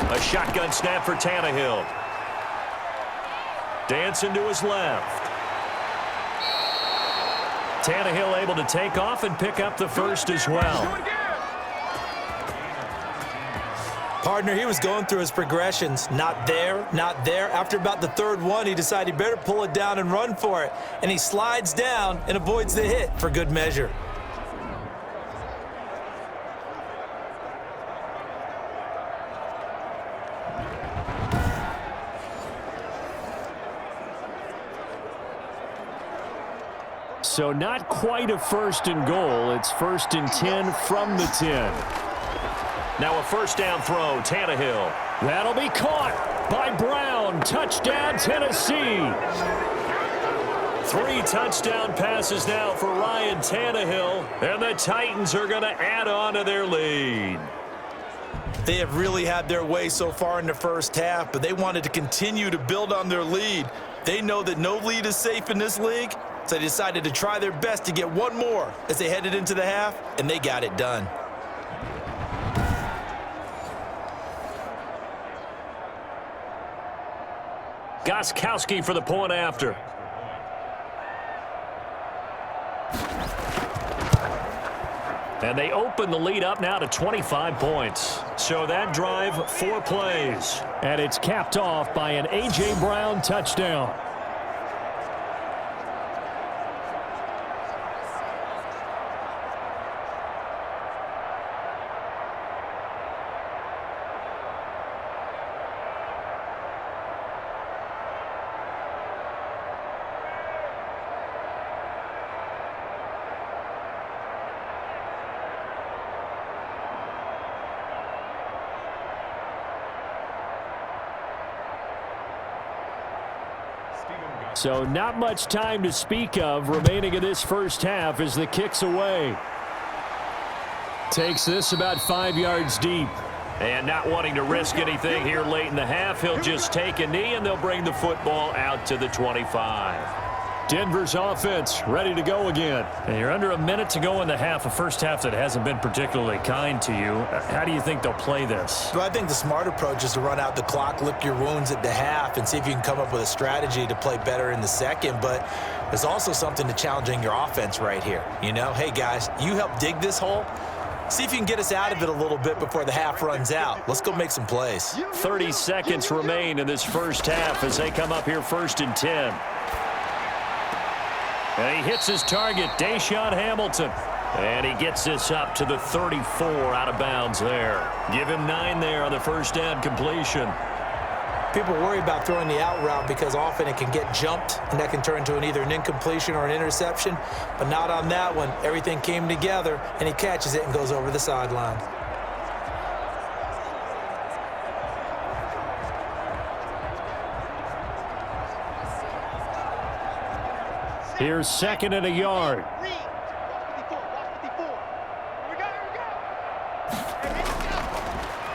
A shotgun snap for Tannehill. Dancing to his left. Tannehill able to take off and pick up the first as well. Partner, he was going through his progressions. Not there, not there. After about the 3rd one, he decided he better pull it down and run for it. And he slides down and avoids the hit for good measure. So not quite a first and goal. It's 1st and 10 from the 10. Now a first down throw, Tannehill. That'll be caught by Brown. Touchdown, Tennessee. 3 touchdown passes now for Ryan Tannehill, and the Titans are going to add on to their lead. They have really had their way so far in the first half, but they wanted to continue to build on their lead. They know that no lead is safe in this league, so they decided to try their best to get one more as they headed into the half, and they got it done. Gostkowski for the point after. And they open the lead up now to 25 points. So that drive, 4 plays. And it's capped off by an A.J. Brown touchdown. So not much time to speak of remaining in this first half as the kick's away. Takes this about 5 yards deep. And not wanting to risk anything here late in the half, he'll just take a knee and they'll bring the football out to the 25. Denver's offense ready to go again. And you're under a minute to go in the half, a first half that hasn't been particularly kind to you. How do you think they'll play this? Well, I think the smart approach is to run out the clock, lick your wounds at the half, and see if you can come up with a strategy to play better in the second. But there's also something to challenging your offense right here. You know, hey, guys, you help dig this hole. See if you can get us out of it a little bit before the half runs out. Let's go make some plays. 30 seconds remain in this first half as they come up here 1st and 10. And he hits his target, Deshaun Hamilton. And he gets this up to the 34 out of bounds there. Give him 9 there on the first down completion. People worry about throwing the out route because often it can get jumped, and that can turn into either an incompletion or an interception. But not on that one. Everything came together, and he catches it and goes over the sideline. Here's 2nd and a yard.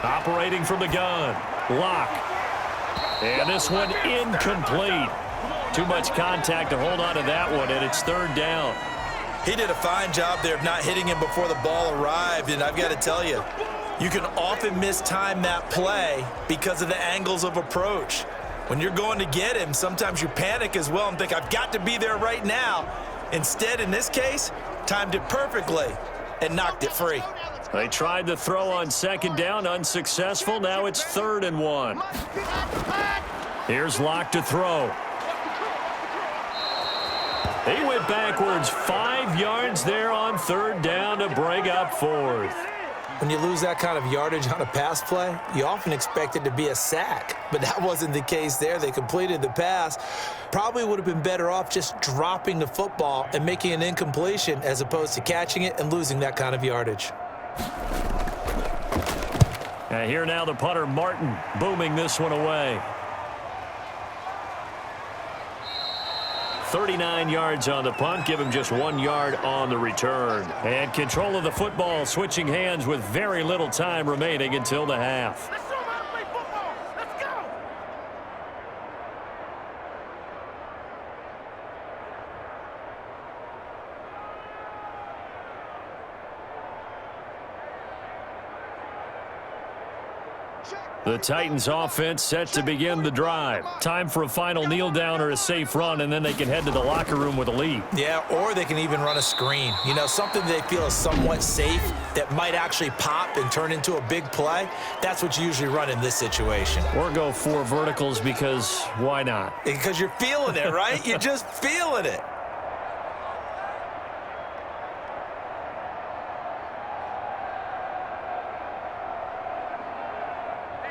Operating from the gun. Lock. And this one incomplete. Too much contact to hold on to that one, and it's 3rd down. He did a fine job there of not hitting him before the ball arrived, and I've got to tell you, you can often mistime that play because of the angles of approach. When you're going to get him, sometimes you panic as well and think, I've got to be there right now. Instead, in this case, timed it perfectly and knocked it free. They tried the throw on 2nd down, unsuccessful. Now it's 3rd and 1. Here's Locke to throw. He went backwards 5 yards there on 3rd down to bring up 4th. When you lose that kind of yardage on a pass play, you often expect it to be a sack, but that wasn't the case there. They completed the pass. Probably would have been better off just dropping the football and making an incompletion as opposed to catching it and losing that kind of yardage. And here now the punter, Martin, booming this one away. 39 yards on the punt, give him just 1 yard on the return. And control of the football, switching hands with very little time remaining until the half. Let's show them how to play football. Let's go. The Titans offense set to begin the drive. Time for a final kneel down or a safe run, and then they can head to the locker room with a lead. Yeah, or they can even run a screen. You know, something they feel is somewhat safe that might actually pop and turn into a big play. That's what you usually run in this situation. Or go 4 verticals because why not? Because you're feeling it, right? You're just feeling it.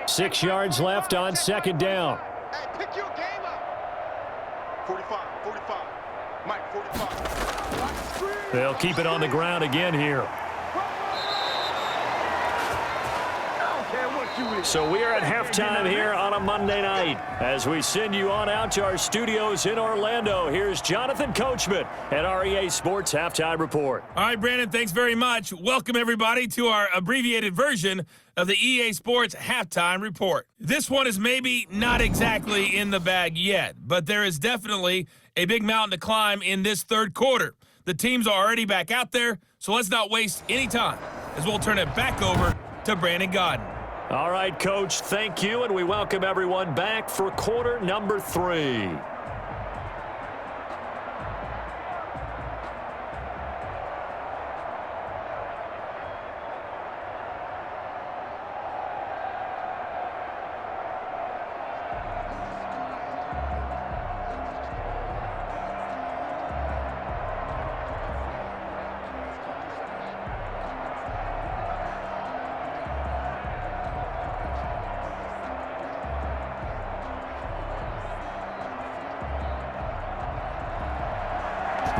Six yards left on 2nd down. Hey, pick your game up. 45, 45. Mike, 45. They'll keep it on the ground again here. So we are at halftime here on a Monday night. As we send you on out to our studios in Orlando, here's Jonathan Coachman at our EA Sports Halftime Report. All right, Brandon, thanks very much. Welcome, everybody, to our abbreviated version of the EA Sports Halftime Report. This one is maybe not exactly in the bag yet, but there is definitely a big mountain to climb in this third quarter. The teams are already back out there, so let's not waste any time as we'll turn it back over to Brandon Godden. All right, Coach, thank you, and we welcome everyone back for quarter number 3.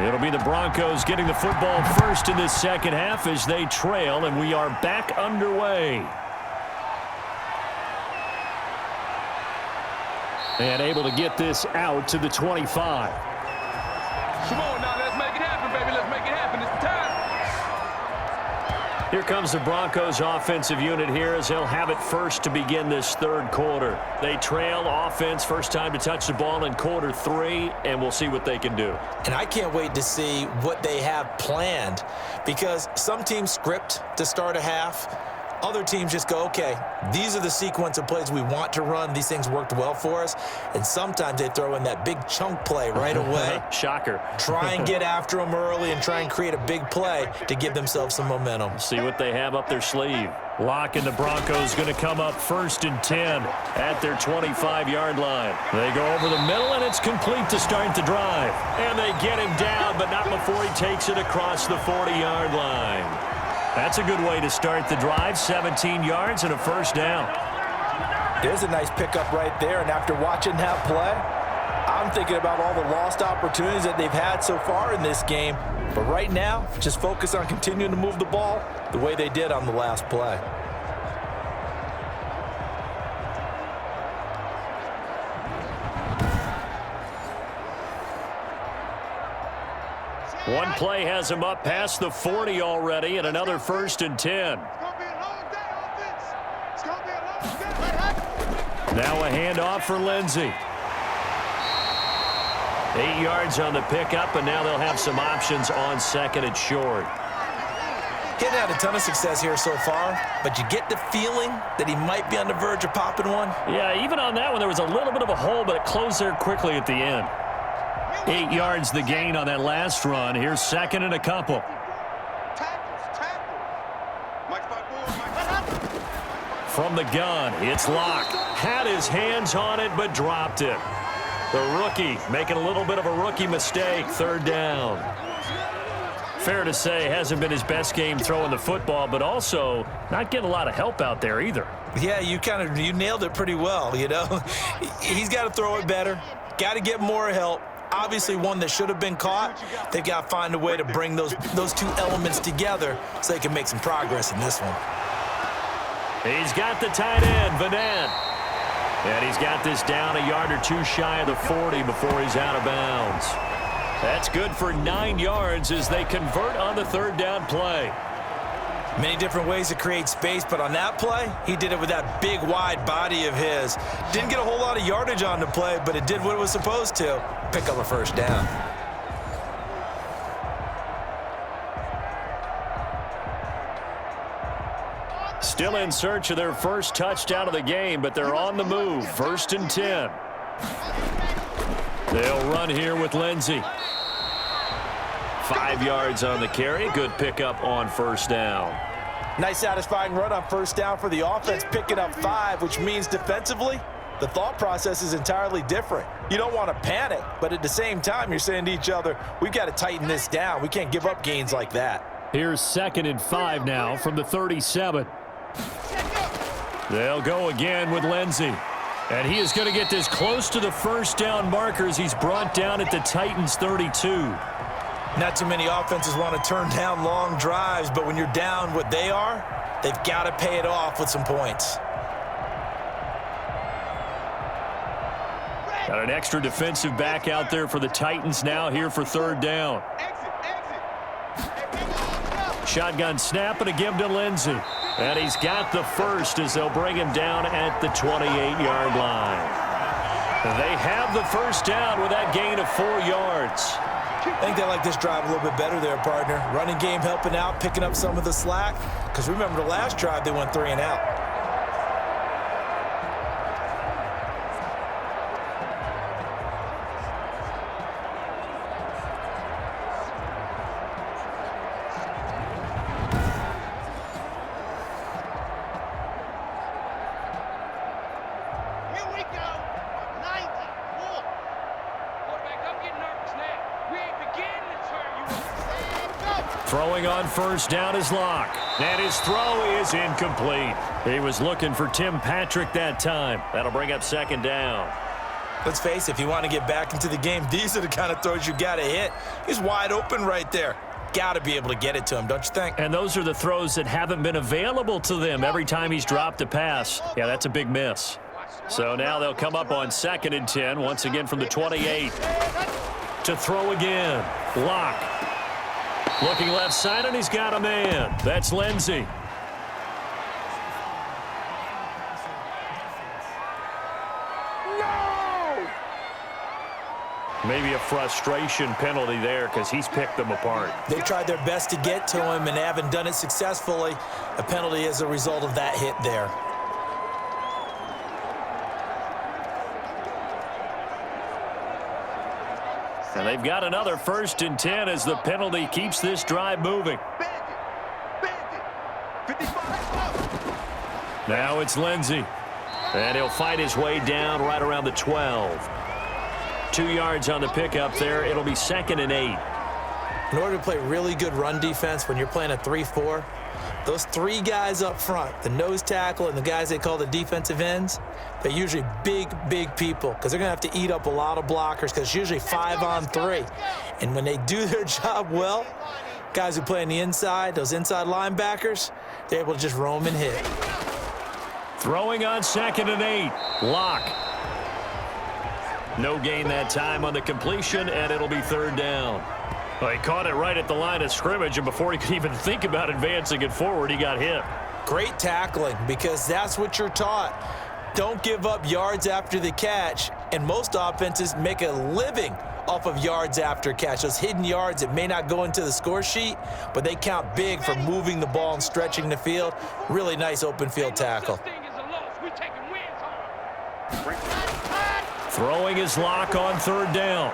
It'll be the Broncos getting the football first in this second half as they trail, and we are back underway. And able to get this out to the 25. Come on now, let's make it happen, baby. Let's make it happen. It's the time. Here comes the Broncos offensive unit here as they'll have it first to begin this third quarter. They trail offense, first time to touch the ball in quarter 3, and we'll see what they can do. And I can't wait to see what they have planned, because some teams script to start a half. Other teams just go, okay, these are the sequence of plays we want to run. These things worked well for us. And sometimes they throw in that big chunk play right away. Shocker. Try and get after them early and try and create a big play to give themselves some momentum. See what they have up their sleeve. Lock and the Broncos going to come up first and 10 at their 25-yard line. They go over the middle, and it's complete to start the drive. And they get him down, but not before he takes it across the 40-yard line. That's a good way to start the drive, 17 yards and a first down. There's a nice pickup right there, and after watching that play, I'm thinking about all the lost opportunities that they've had so far in this game. But right now, just focus on continuing to move the ball the way they did on the last play. One play has him up past the 40 already, and another first and 10. Now a handoff for Lindsey. 8 yards on the pickup, and now they'll have some options on second and short. Getting had a ton of success here so far, but you get the feeling that he might be on the verge of popping one. Yeah, even on that one, there was a little bit of a hole, but it closed there quickly at the end. 8 yards the gain on that last run. Here's second and a couple. From the gun, it's Locke. Had his hands on it, but dropped it. The rookie making a little bit of a rookie mistake. Third down. Fair to say, hasn't been his best game throwing the football, but also not getting a lot of help out there either. Yeah, you nailed it pretty well, you know. He's got to throw it better. Got to get more help. Obviously one that should have been caught. They've got to find a way to bring those two elements together so they can make some progress in this one. He's got the tight end, Vanette. And he's got this down a yard or two shy of the 40 before he's out of bounds. That's good for 9 yards as they convert on the third down play. Many different ways to create space, but on that play, he did it with that big, wide body of his. Didn't get a whole lot of yardage on the play, but it did what it was supposed to. Pick up a first down. Still in search of their first touchdown of the game, but they're on the move. First and 10. They'll run here with Lindsey. 5 yards on the carry. Good pickup on first down. Nice satisfying run on first down for the offense, picking up 5, which means defensively, the thought process is entirely different. You don't want to panic, but at the same time, you're saying to each other, we've got to tighten this down. We can't give up gains like that. Here's 2nd and 5 now from the 37. They'll go again with Lindsey. And he is going to get this close to the first down markers. He's brought down at the Titans' 32. Not too many offenses want to turn down long drives, but when you're down what they are, they've got to pay it off with some points. Got an extra defensive back out there for the Titans now here for third down. Shotgun snap and a give to Lindsey. And he's got the first as they'll bring him down at the 28-yard line. They have the first down with that gain of 4 yards. I think they like this drive a little bit better there, partner. Running game helping out, picking up some of the slack. Because remember the last drive, they went 3 and out. Throwing on first down is Locke. And his throw is incomplete. He was looking for Tim Patrick that time. That'll bring up second down. Let's face it, if you want to get back into the game, these are the kind of throws you got to hit. He's wide open right there. Got to be able to get it to him, don't you think? And those are the throws that haven't been available to them every time he's dropped a pass. Yeah, that's a big miss. So now they'll come up on 2nd and 10, once again from the 28. To throw again. Locke. Looking left side, and he's got a man. That's Lindsey. No! Maybe a frustration penalty there because he's picked them apart. They tried their best to get to him and haven't done it successfully. A penalty as a result of that hit there. And they've got another 1st and 10 as the penalty keeps this drive moving. Bandit. 55. Now it's Lindsey. And he'll fight his way down right around the 12. 2 yards on the pickup there. It'll be 2nd and 8. In order to play really good run defense when you're playing a 3-4, those 3 guys up front, the nose tackle and the guys they call the defensive ends, they're usually big people because they're going to have to eat up a lot of blockers because it's usually 5 on 3. And when they do their job well, guys who play on the inside, those inside linebackers, they're able to just roam and hit. Throwing on 2nd and 8. Locke. No gain that time on the completion, and it'll be 3rd down. Well, he caught it right at the line of scrimmage, and before he could even think about advancing it forward, he got hit. Great tackling because that's what you're taught. Don't give up yards after the catch, and most offenses make a living off of yards after catch. Those hidden yards that may not go into the score sheet, but they count big for moving the ball and stretching the field. Really nice open field tackle. Throwing his Locke on 3rd down.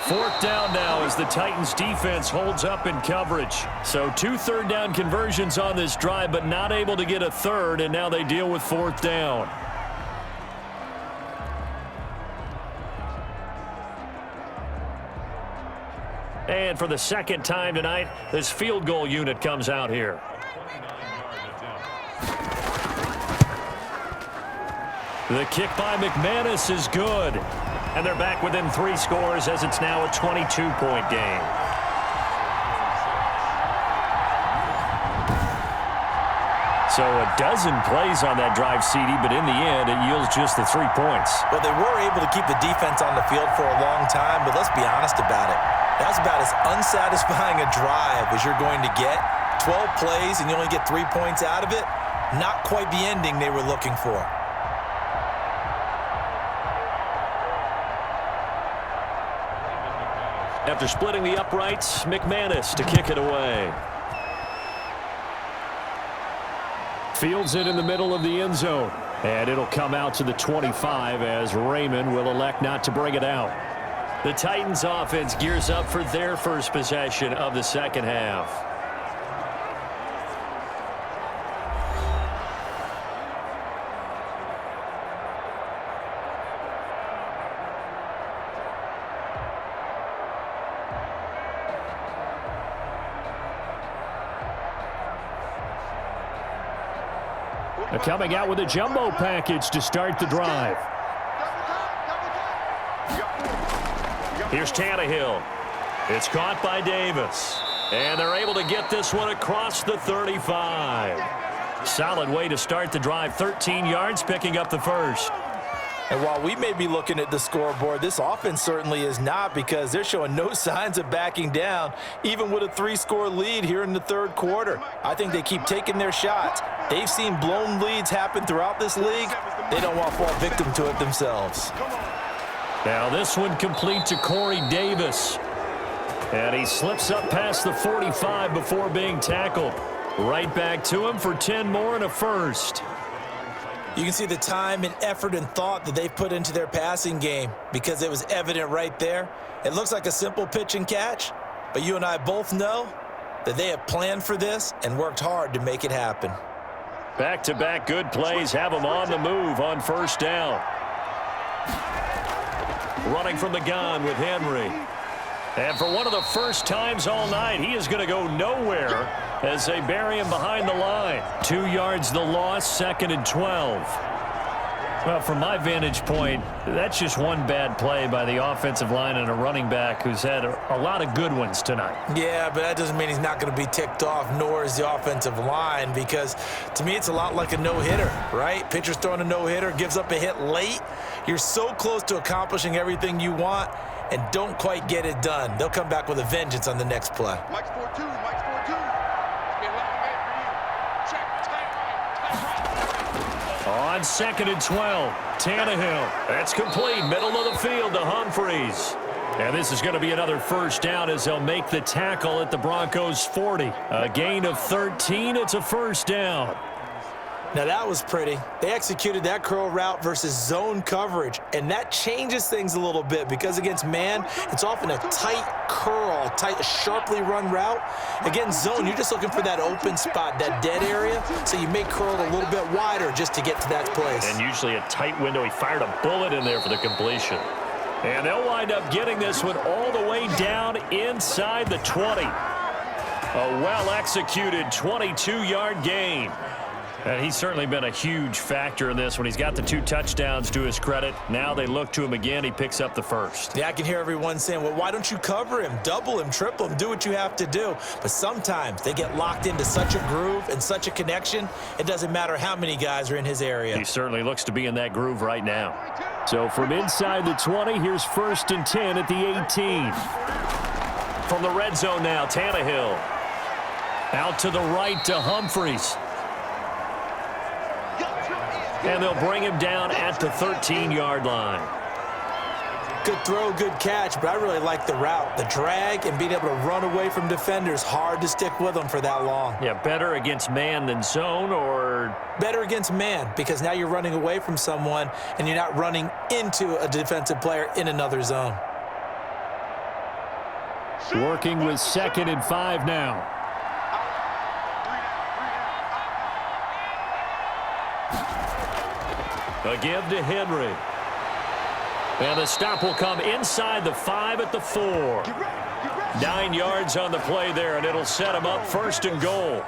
4th down now as the Titans defense holds up in coverage. So 2 3rd down conversions on this drive, but not able to get a 3rd, and now they deal with 4th down. And for the 2nd time tonight, this field goal unit comes out here. The kick by McManus is good. And they're back within 3 scores as it's now a 22-point game. So a dozen plays on that drive, CD, but in the end, it yields just the 3 points. Well, they were able to keep the defense on the field for a long time, but let's be honest about it. That's about as unsatisfying a drive as you're going to get. 12 plays and you only get 3 points out of it. Not quite the ending they were looking for. After splitting the uprights, McManus to kick it away. Fields it in the middle of the end zone. And it'll come out to the 25 as Raymond will elect not to bring it out. The Titans offense gears up for their first possession of the 2nd half. Coming out with a jumbo package to start the drive. Here's Tannehill. It's caught by Davis. And they're able to get this one across the 35. Solid way to start the drive. 13 yards, picking up the first. And while we may be looking at the scoreboard, this offense certainly is not, because they're showing no signs of backing down, even with a 3-score lead here in the third quarter. I think they keep taking their shots. They've seen blown leads happen throughout this league. They don't want to fall victim to it themselves. Now this one complete to Corey Davis. And he slips up past the 45 before being tackled. Right back to him for 10 more and a first. You can see the time and effort and thought that they've put into their passing game, because it was evident right there. It looks like a simple pitch and catch, but you and I both know that they have planned for this and worked hard to make it happen. Back-to-back good plays have them on the move on first down. Running from the gun with Henry. And for one of the first times all night, he is going to go nowhere as they bury him behind the line. 2 yards the loss, 2nd and 12. Well, from my vantage point, that's just one bad play by the offensive line and a running back who's had a lot of good ones tonight. Yeah, but that doesn't mean he's not going to be ticked off, nor is the offensive line, because to me it's a lot like a no-hitter, right? Pitcher's throwing a no-hitter, gives up a hit late. You're so close to accomplishing everything you want and don't quite get it done. They'll come back with a vengeance on the next play. Mike's 4-2, Mike's 4-2. On 2nd and 12, Tannehill. That's complete, middle of the field to Humphries. And this is going to be another first down as they'll make the tackle at the Broncos' 40. A gain of 13, it's a first down. Now that was pretty. They executed that curl route versus zone coverage, and that changes things a little bit, because against man, it's often a tight curl, sharply run route. Against zone, you're just looking for that open spot, that dead area, so you may curl it a little bit wider just to get to that place. And usually a tight window. He fired a bullet in there for the completion. And they'll wind up getting this one all the way down inside the 20. A well-executed 22-yard gain. And he's certainly been a huge factor in this when he's got the 2 touchdowns to his credit. Now they look to him again. He picks up the first. Yeah, I can hear everyone saying, well, why don't you cover him, double him, triple him, do what you have to do. But sometimes they get locked into such a groove and such a connection, it doesn't matter how many guys are in his area. He certainly looks to be in that groove right now. So from inside the 20, here's 1st and 10 at the 18. From the red zone now, Tannehill. Out to the right to Humphries. And they'll bring him down at the 13-yard line. Good throw, good catch, but I really like the route. The drag and being able to run away from defenders, hard to stick with them for that long. Yeah, better against man than zone, or? Better against man, because now you're running away from someone and you're not running into a defensive player in another zone. Working with 2nd and 5 now. A give to Henry. And the stop will come inside the 5 at the 4. 9 yards on the play there, and it'll set him up 1st and goal.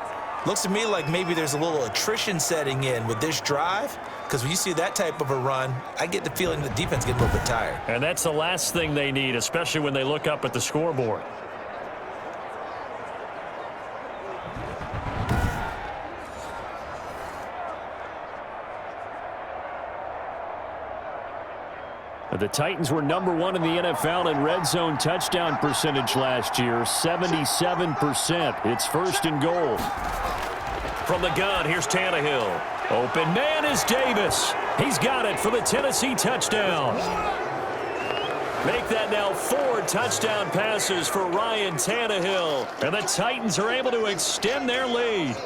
Looks to me like maybe there's a little attrition setting in with this drive, because when you see that type of a run, I get the feeling the defense gets a little bit tired. And that's the last thing they need, especially when they look up at the scoreboard. The Titans were #1 in the NFL in red zone touchdown percentage last year, 77%. It's 1st and goal. From the gun, here's Tannehill. Open man is Davis. He's got it for the Tennessee touchdown. Make that now 4 touchdown passes for Ryan Tannehill. And the Titans are able to extend their lead.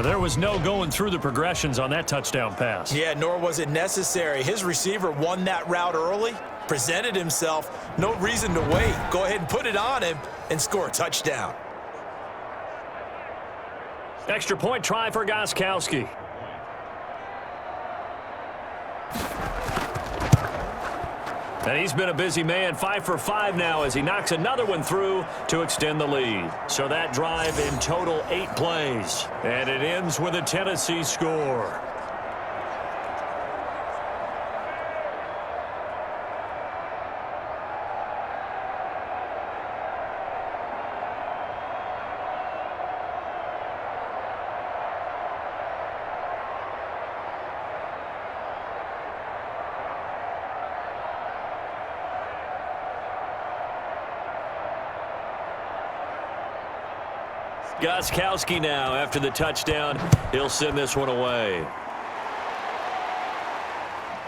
There was no going through the progressions on that touchdown pass. Yeah, nor was it necessary. His receiver won that route early, presented himself. No reason to wait. Go ahead and put it on him and score a touchdown. Extra point try for Gostkowski. And he's been a busy man, 5 for 5 now as he knocks another one through to extend the lead. So that drive in total 8 plays. And it ends with a Tennessee score. Gostkowski now after the touchdown. He'll send this one away.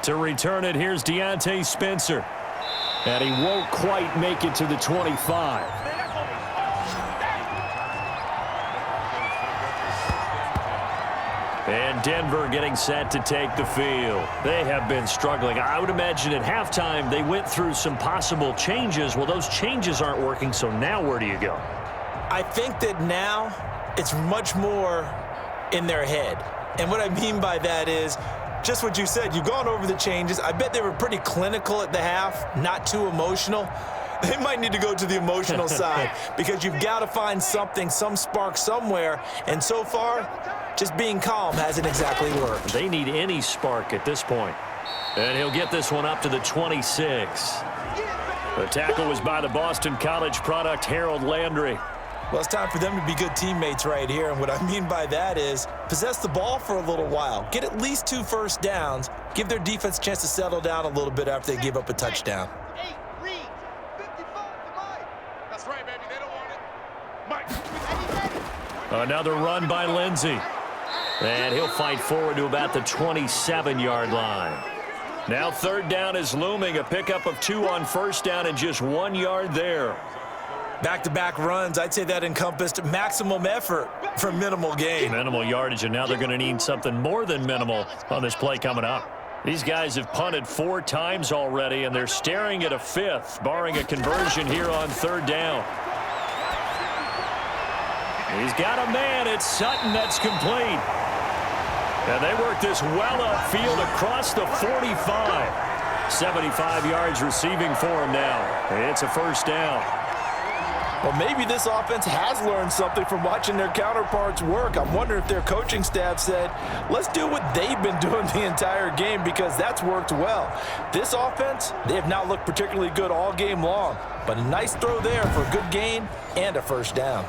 To return it, here's Deontay Spencer. And he won't quite make it to the 25. And Denver getting set to take the field. They have been struggling. I would imagine at halftime they went through some possible changes. Well, those changes aren't working, so now where do you go? I think that now it's much more in their head. And what I mean by that is just what you said. You've gone over the changes. I bet they were pretty clinical at the half, not too emotional. They might need to go to the emotional side because you've got to find something, some spark somewhere. And so far, just being calm hasn't exactly worked. They need any spark at this point. And he'll get this one up to the 26. The tackle was by the Boston College product, Harold Landry. Well, it's time for them to be good teammates right here. And what I mean by that is possess the ball for a little while. Get at least 2 first downs. Give their defense a chance to settle down a little bit after they give up a touchdown. That's right, baby. They don't want it. Another run by Lindsey. And he'll fight forward to about the 27-yard line. Now 3rd down is looming. A pickup of 2 on 1st down and just 1 yard there. Back-to-back runs, I'd say that encompassed maximum effort for minimal gain. Minimal yardage, and now they're going to need something more than minimal on this play coming up. These guys have punted 4 times already, and they're staring at a 5th, barring a conversion here on 3rd down. He's got a man. It's Sutton that's complete. And they work this well upfield across the 45. 75 yards receiving for him now. It's a 1st down. Well, maybe this offense has learned something from watching their counterparts work. I'm wondering if their coaching staff said, let's do what they've been doing the entire game because that's worked well. This offense, they have not looked particularly good all game long, but a nice throw there for a good gain and a 1st down.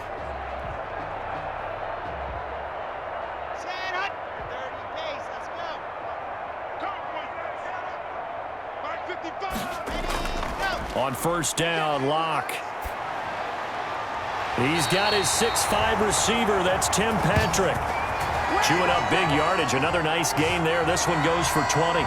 On 1st down, Locke. He's got his 6'5 receiver. That's Tim Patrick. Chewing up big yardage. Another nice gain there. This one goes for 20.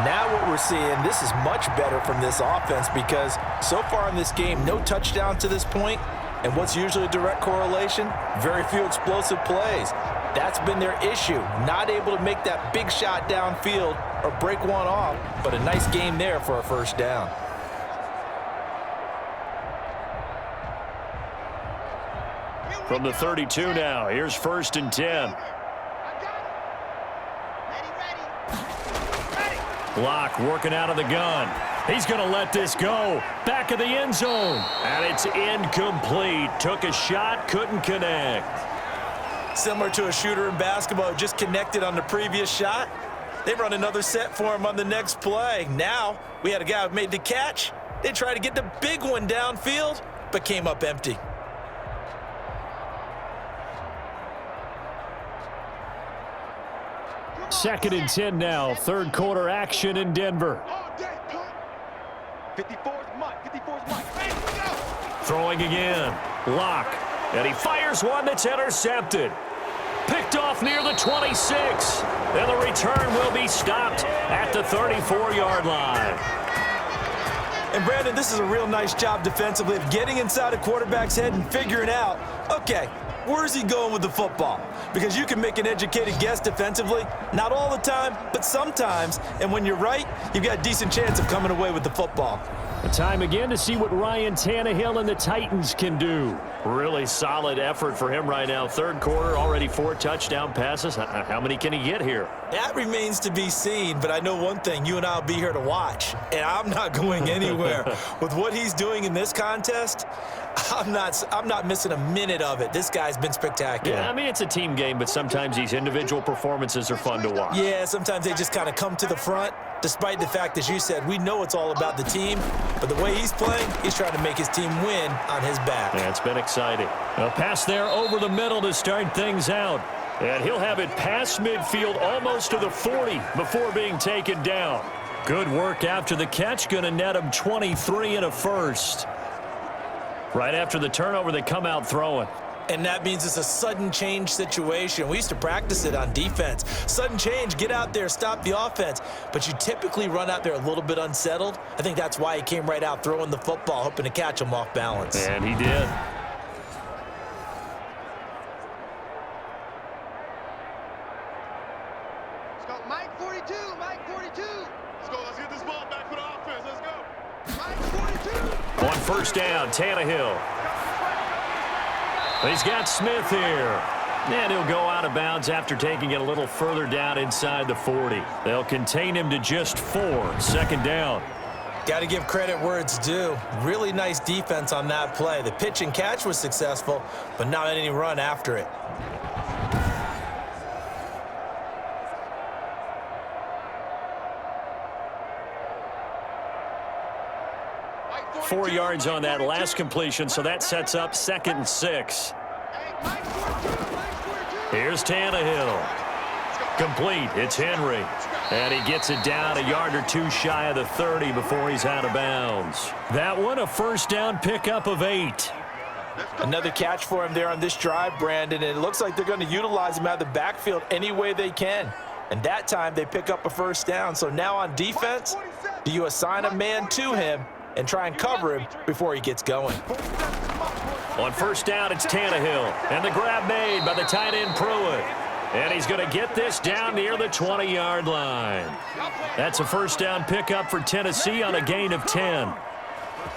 Now what we're seeing, this is much better from this offense because so far in this game, no touchdown to this point, and what's usually a direct correlation? Very few explosive plays. That's been their issue, not able to make that big shot downfield or break one off, but a nice game there for a 1st down. From the 32 now, here's 1st and 10. Locke working out of the gun. He's going to let this go. Back of the end zone. And it's incomplete. Took a shot, couldn't connect. Similar to a shooter in basketball who just connected on the previous shot. They run another set for him on the next play. Now, we had a guy who made the catch. They tried to get the big one downfield, but came up empty. Second and 10 now. 3rd quarter action in Denver. 54's Mike. 54's Mike. Throwing again. Locke. And he fires one that's intercepted. Picked off near the 26. And the return will be stopped at the 34-yard line. And Brandon, this is a real nice job defensively of getting inside a quarterback's head and figuring out, okay, where's he going with the football? Because you can make an educated guess defensively, not all the time, but sometimes. And when you're right, you've got a decent chance of coming away with the football. The time again to see what Ryan Tannehill and the Titans can do. Really solid effort for him right now. 3rd quarter, already 4 touchdown passes. How many can he get here? That remains to be seen, but I know one thing. You and I will be here to watch, and I'm not going anywhere. With what he's doing in this contest, I'm not missing a minute of it. This guy's been spectacular. Yeah, I mean, it's a team game, but sometimes these individual performances are fun to watch. Yeah, sometimes they just kind of come to the front, despite the fact, as you said, we know it's all about the team, but the way he's playing, he's trying to make his team win on his back. Yeah, it's been exciting. A pass there over the middle to start things out. And he'll have it past midfield almost to the 40 before being taken down. Good work after the catch. Going to net him 23 and a 1st. Right after the turnover, they come out throwing. And that means it's a sudden change situation. We used to practice it on defense. Sudden change, get out there, stop the offense. But you typically run out there a little bit unsettled. I think that's why he came right out throwing the football, hoping to catch him off balance. And he did. Let's go, Mike 42, Mike 42. Let's go, let's get this ball back for the offense. Let's go. Mike 42. On first down, Tannehill. He's got Smith here. And he'll go out of bounds after taking it a little further down inside the 40. They'll contain him to just 4. Second down. Got to give credit where it's due. Really nice defense on that play. The pitch and catch was successful, but not any run after it. Mike 42, 4 yards on that 42. last completion, so that sets up 2nd and 6. Hey, Mike 42, Mike 42. Here's Tannehill. Complete. It's Henry. And he gets it down a yard or 2 shy of the 30 before he's out of bounds. That one, a first down pickup of 8. Another catch for him there on this drive, Brandon, and it looks like they're going to utilize him out of the backfield any way they can. And that time they pick up a first down. So now on defense, do you assign a man to him and try and cover him before he gets going? On first down, it's Tannehill. And the grab made by the tight end Pruitt. And he's going to get this down near the 20-yard line. That's a first down pickup for Tennessee on a gain of 10.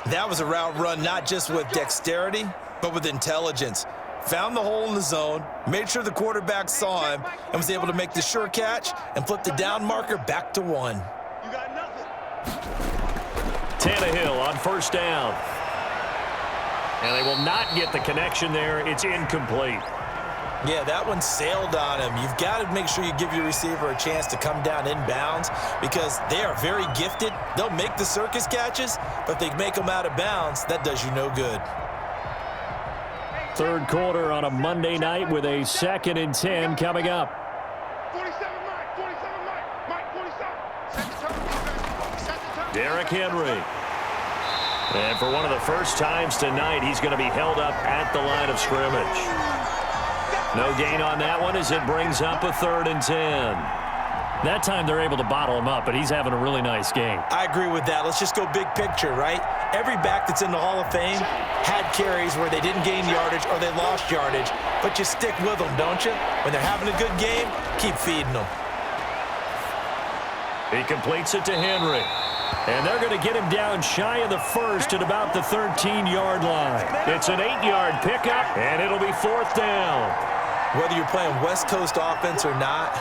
That was a route run not just with dexterity, but with intelligence. Found the hole in the zone, made sure the quarterback saw him, and was able to make the sure catch and flip the down marker back to 1. You got nothing. Tannehill on first down. And they will not get the connection there. It's incomplete. Yeah, that one sailed on him. You've got to make sure you give your receiver a chance to come down inbounds because they are very gifted. They'll make the circus catches, but they make them out of bounds. That does you no good. Third quarter on a Monday night with a 2nd and 10 coming up. 47, Mike. 47, Mike. Mike 47. Set the turn, defense. Set the turn. Derrick Henry. And for one of the first times tonight, he's going to be held up at the line of scrimmage. No gain on that one as it brings up a 3rd and 10. That time they're able to bottle him up, but he's having a really nice game. I agree with that. Let's just go big picture, right? Every back that's in the Hall of Fame had carries where they didn't gain yardage or they lost yardage, but you stick with them, don't you? When they're having a good game, keep feeding them. He completes it to Henry. And they're going to get him down shy of the 1st at about the 13-yard line. It's an 8-yard pickup, and it'll be 4th down. Whether you're playing West Coast offense or not,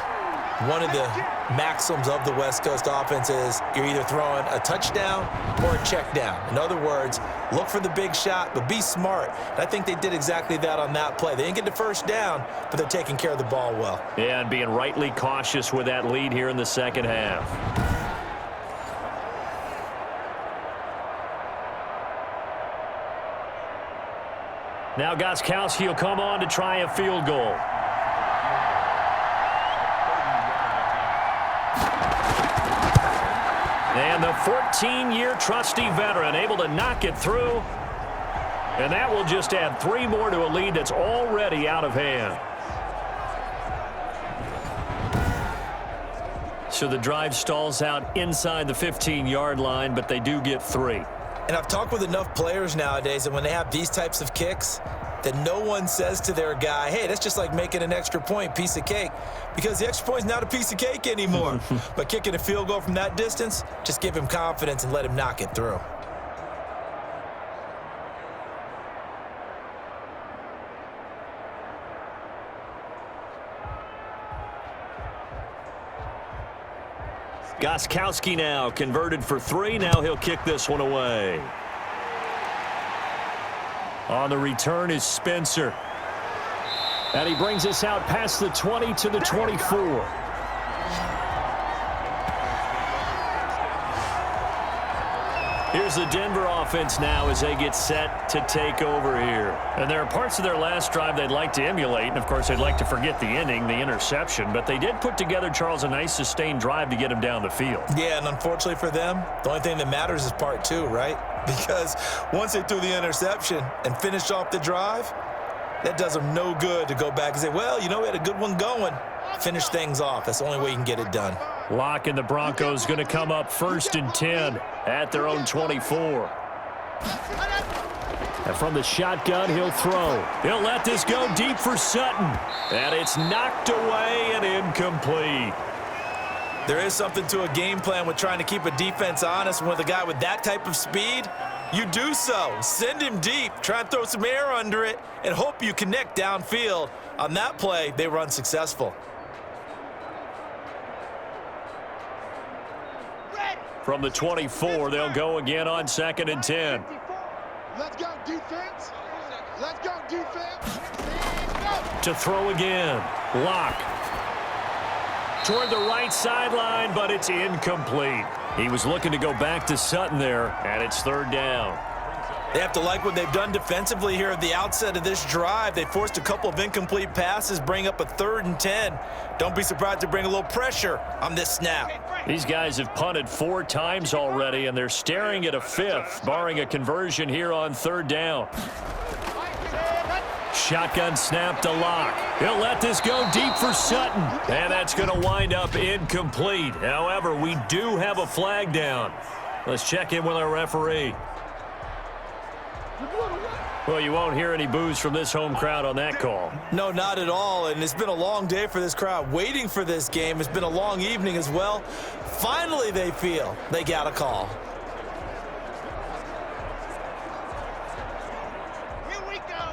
one of the maxims of the West Coast offense is you're either throwing a touchdown or a check down. In other words, look for the big shot, but be smart. And I think they did exactly that on that play. They didn't get the first down, but they're taking care of the ball well. Yeah, and being rightly cautious with that lead here in the second half. Now Gostkowski will come on to try a field goal. And the 14-year trusty veteran able to knock it through. And that will just add 3 more to a lead that's already out of hand. So the drive stalls out inside the 15-yard line, but they do get 3. And I've talked with enough players nowadays that when they have these types of kicks, that no one says to their guy, hey, that's just like making an extra point, piece of cake. Because the extra point is not a piece of cake anymore. But kicking a field goal from that distance, just give him confidence and let him knock it through. Gostkowski now converted for 3. Now he'll kick this one away. On the return is Spencer. And he brings us out past the 20 to the 24. Here's the Denver offense now as they get set to take over here. And there are parts of their last drive they'd like to emulate. And, of course, they'd like to forget the ending, the interception. But they did put together, Charles, a nice sustained drive to get him down the field. Yeah, and unfortunately for them, the only thing that matters is part 2, right? Because once they threw the interception and finished off the drive, That does them no good to go back and say, well, you know, we had a good one going. Finish things off. That's the only way you can get it done. Locke and the Broncos going to come up 1st and 10 at their own 24. And from the shotgun, he'll throw. He'll let this go deep for Sutton. And it's knocked away and incomplete. There is something to a game plan with trying to keep a defense honest. With a guy with that type of speed, you do so. Send him deep, try and throw some air under it, and hope you connect downfield. On that play, they were unsuccessful. From the 24, they'll go again on 2nd and 10. Let's go, defense. Let's go, defense. To throw again. Locke. Toward the right sideline, but it's incomplete. He was looking to go back to Sutton there, and it's 3rd down. They have to like what they've done defensively here at the outset of this drive. They forced a couple of incomplete passes, bring up a 3rd and 10. Don't be surprised to bring a little pressure on this snap. These guys have punted 4 times already, and they're staring at a 5th, barring a conversion here on 3rd down. Shotgun snap to Locke. He'll let this go deep for Sutton, and that's going to wind up incomplete. However, we do have a flag down. Let's check in with our referee. Well, you won't hear any boos from this home crowd on that call. No, not at all, and it's been a long day for this crowd waiting for this game. It's been a long evening as well. Finally, they feel they got a call. Here we go.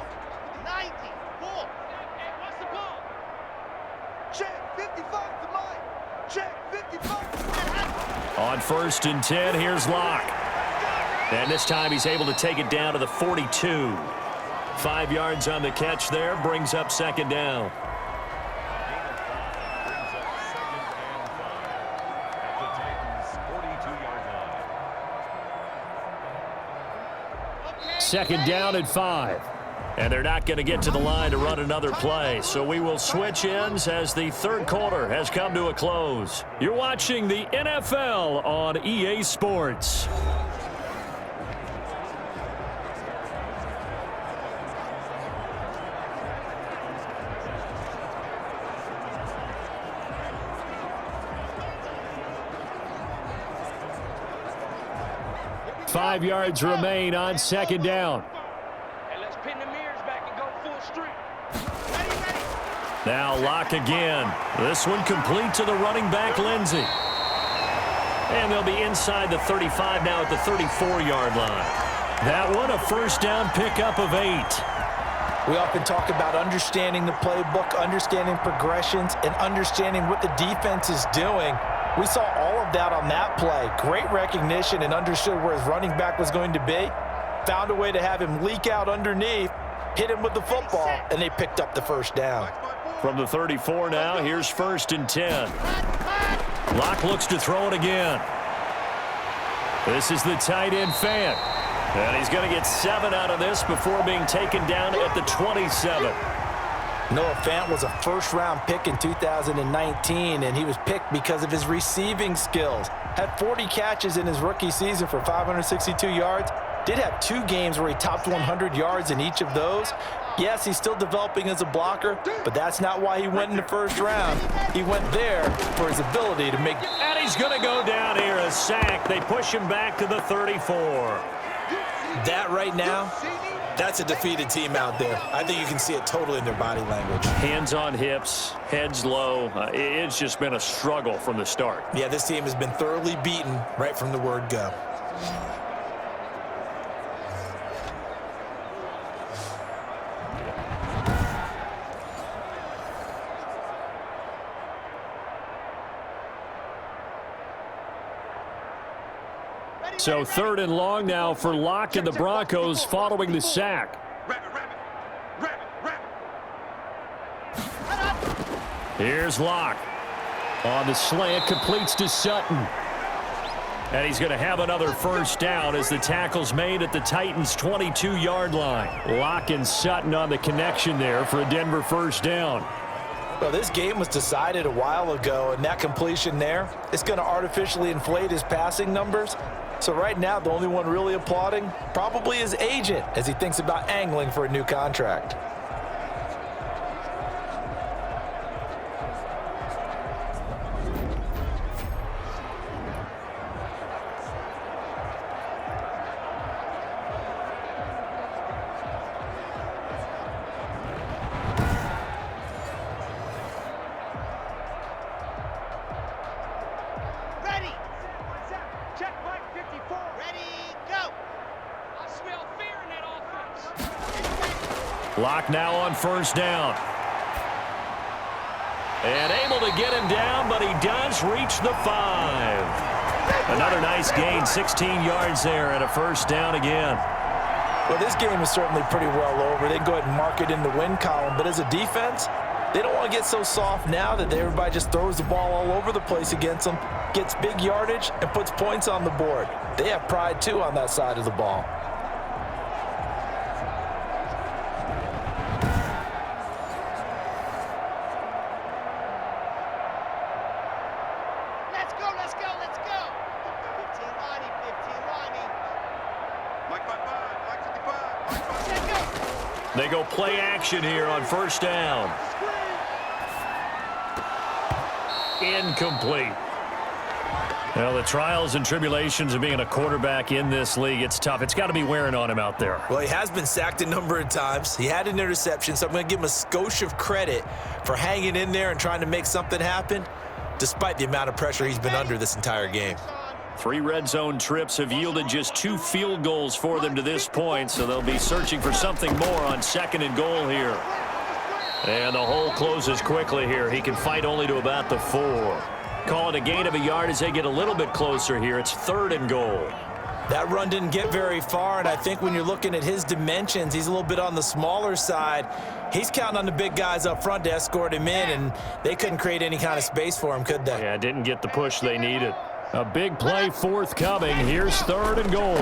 94. What's the ball? Check 55 to Mike. Check 55. On 1st and 10, here's Locke. And this time he's able to take it down to the 42. 5 yards on the catch there, brings up 2nd down. Second down at 5. And they're not going to get to the line to run another play. So we will switch ends as the 3rd quarter has come to a close. You're watching the NFL on EA Sports. Five yards remain on 2nd down. And let's pin the mirrors back and go full strength. Now Locke again. This one complete to the running back, Lindsey. And they'll be inside the 35 now at the 34-yard line. That one a 1st down pickup of 8. We often talk about understanding the playbook, understanding progressions, and understanding what the defense is doing. We saw all of that on that play. Great recognition and understood where his running back was going to be. Found a way to have him leak out underneath, hit him with the football, and they picked up the 1st down. From the 34 now, here's 1st and 10. Locke looks to throw it again. This is the tight end Fant. And he's going to get 7 out of this before being taken down at the 27. Noah Fant was a 1st-round pick in 2019, and he was picked because of his receiving skills. Had 40 catches in his rookie season for 562 yards. Did have 2 games where he topped 100 yards in each of those. Yes, he's still developing as a blocker, but that's not why he went in the 1st round. He went there for his ability to make... And he's going to go down here, a sack. They push him back to the 34. That right now, that's a defeated team out there. I think you can see it totally in their body language. Hands on hips, heads low. It's just been a struggle from the start. Yeah, this team has been thoroughly beaten right from the word go. So 3rd and long now for Locke and the Broncos following the sack. Here's Locke. On the slant, completes to Sutton. And he's going to have another 1st down as the tackle's made at the Titans' 22-yard line. Locke and Sutton on the connection there for a Denver 1st down. Well, this game was decided a while ago, and that completion there is going to artificially inflate his passing numbers. So right now, the only one really applauding probably his agent as he thinks about angling for a new contract. Lock now on first down. And able to get him down, but he does reach the 5. Another nice gain, 16 yards there, and a first down again. Well, this game is certainly pretty well over. They can go ahead and mark it in the win column, but as a defense, they don't want to get so soft now that everybody just throws the ball all over the place against them, gets big yardage, and puts points on the board. They have pride, too, on that side of the ball. Let's go, let's go, let's go. 15 lining, 15 lining. Mike 55, Mike 55, Mike 55. Let's go. They go play action here on first down. Incomplete. Well, the trials and tribulations of being a quarterback in this league, it's tough. It's got to be wearing on him out there. Well, he has been sacked a number of times. He had an interception, so I'm going to give him a skosh of credit for hanging in there and trying to make something happen, despite the amount of pressure he's been under this entire game. 3 red zone trips have yielded just 2 field goals for them to this point, so they'll be searching for something more on 2nd and goal here. And the hole closes quickly here. He can fight only to about the 4. Call it a gain of a yard as they get a little bit closer here. It's 3rd and goal. That run didn't get very far, and I think when you're looking at his dimensions, he's a little bit on the smaller side. He's counting on the big guys up front to escort him in, and they couldn't create any kind of space for him, could they? Yeah, didn't get the push they needed. A big play forthcoming. Here's 3rd and goal.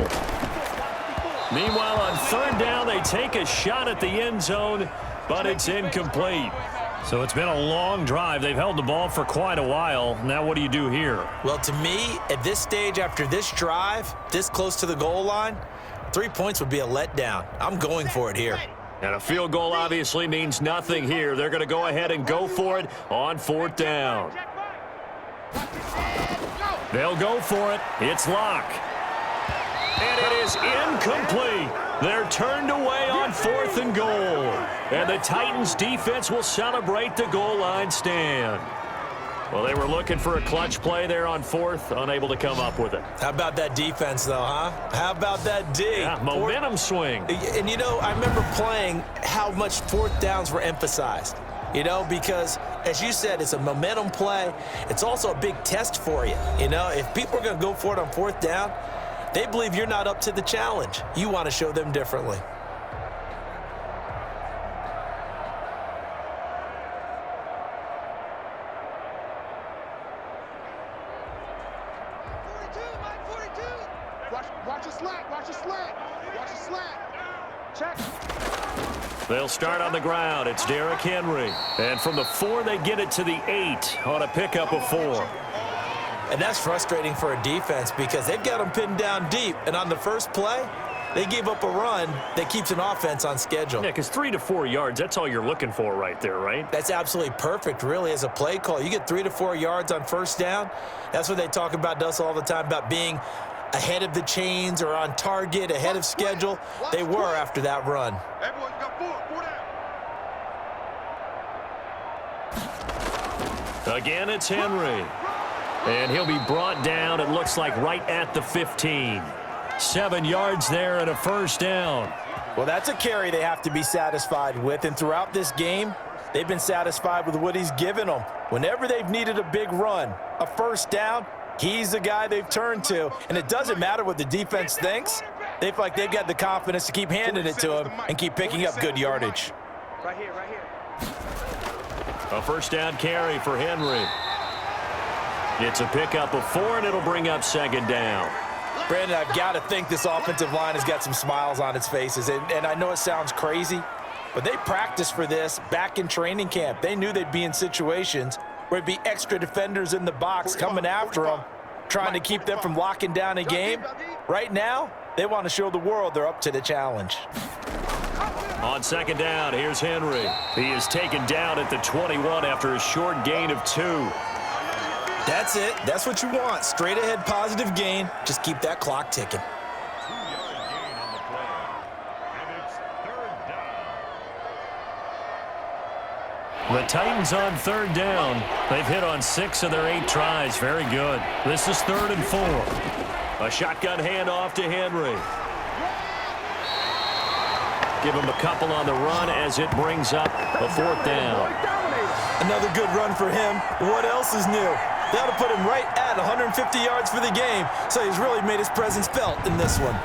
Meanwhile, on 3rd down, they take a shot at the end zone, but it's incomplete. So it's been a long drive. They've held the ball for quite a while. Now what do you do here? Well, to me, at this stage, after this drive, this close to the goal line, 3 points would be a letdown. I'm going for it here. And a field goal obviously means nothing here. They're going to go ahead and go for it on 4th down. They'll go for it. It's Locke. And it is incomplete. They're turned away on 4th and goal. And the Titans defense will celebrate the goal line stand. Well, they were looking for a clutch play there on 4th, unable to come up with it. How about that defense, though, huh? How about that D? Yeah, momentum swing. And, you know, I remember playing how much 4th downs were emphasized. You know, because, as you said, it's a momentum play. It's also a big test for you. You know, if people are going to go for it on 4th down, they believe you're not up to the challenge. You want to show them differently. Watch a slant, watch a slant, watch a slant. Check. They'll start on the ground. It's Derrick Henry. And from the 4, they get it to the 8 on a pickup of 4. And that's frustrating for a defense because they've got them pinned down deep. And on the first play, they gave up a run that keeps an offense on schedule. Yeah, because 3 to 4 yards, that's all you're looking for right there, right? That's absolutely perfect, really, as a play call. You get 3 to 4 yards on first down. That's what they talk about to us all the time, about being ahead of the chains or on target, ahead of schedule. They were after that run. Everyone's got 4 down. Again, it's Henry. And he'll be brought down, it looks like, right at the 15. 7 yards there and a first down. Well, that's a carry they have to be satisfied with. And throughout this game, they've been satisfied with what he's given them. Whenever they've needed a big run, a first down, he's the guy they've turned to. And it doesn't matter what the defense thinks. They feel like they've got the confidence to keep handing it to him and keep picking up good yardage. Right here, right here. A first down carry for Henry. It's a pickup of 4, and it'll bring up 2nd down. Brandon, I've got to think this offensive line has got some smiles on its faces. And I know it sounds crazy, but they practiced for this back in training camp. They knew they'd be in situations where it'd be extra defenders in the box coming after them, trying to keep them from locking down a game. Right now, they want to show the world they're up to the challenge. On 2nd down, here's Henry. He is taken down at the 21 after a short gain of 2. That's it. That's what you want. Straight ahead positive gain. Just keep that clock ticking. 2-yard gain on the play. And it's 3rd down. The Titans on 3rd down. They've hit on 6 of their 8 tries. Very good. This is 3rd and 4. A shotgun handoff to Henry. Give him a couple on the run as it brings up a 4th down. Another good run for him. What else is new? That'll put him right at 150 yards for the game, so he's really made his presence felt in this one.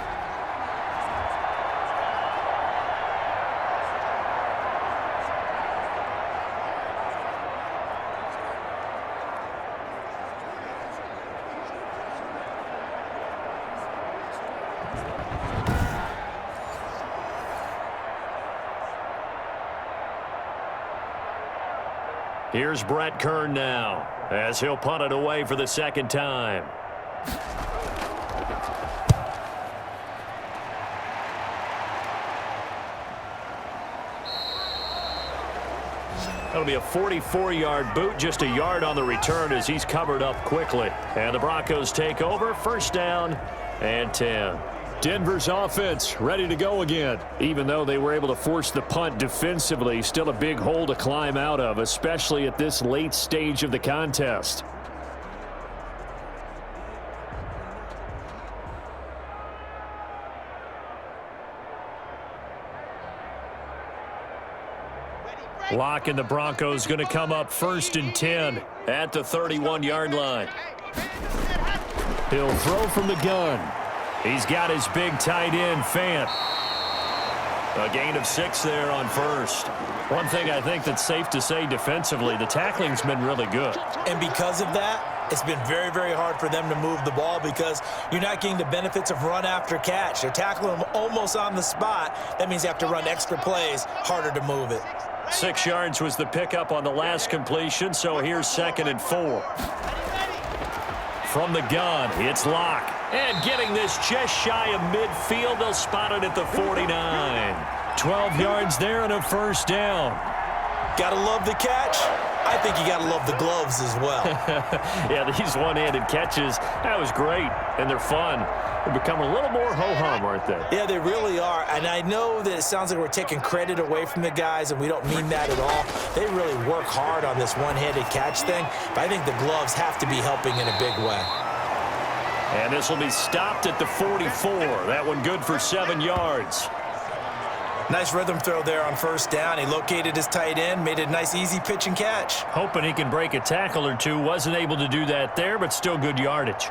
Here's Brett Kern now, as he'll punt it away for the 2nd time. That'll be a 44-yard boot, just a yard on the return as he's covered up quickly. And the Broncos take over, 1st down and 10. Denver's offense ready to go again. Even though they were able to force the punt defensively, still a big hole to climb out of, especially at this late stage of the contest. Locke and the Broncos going to come up 1st and 10 at the 31-yard line. He'll throw from the gun. He's got his big tight end, Fant. A gain of 6 there on 1st. One thing I think that's safe to say defensively, the tackling's been really good. And because of that, it's been very, very hard for them to move the ball because you're not getting the benefits of run after catch. They're tackling them almost on the spot. That means you have to run extra plays, harder to move it. 6 yards was the pickup on the last completion, so here's 2nd and 4. From the gun, it's Locke. And getting this just shy of midfield, they'll spot it at the 49. 12 yards there and a 1st down. Gotta love the catch. I think you gotta love the gloves as well. Yeah, these one-handed catches, that was great, and they're fun. They've become a little more ho-hum, aren't they? Yeah, they really are. And I know that it sounds like we're taking credit away from the guys, and we don't mean that at all. They really work hard on this one-handed catch thing, but I think the gloves have to be helping in a big way. And this will be stopped at the 44. That one good for 7 yards. Nice rhythm throw there on 1st down. He located his tight end, made a nice easy pitch and catch. Hoping he can break a tackle or two. Wasn't able to do that there, but still good yardage.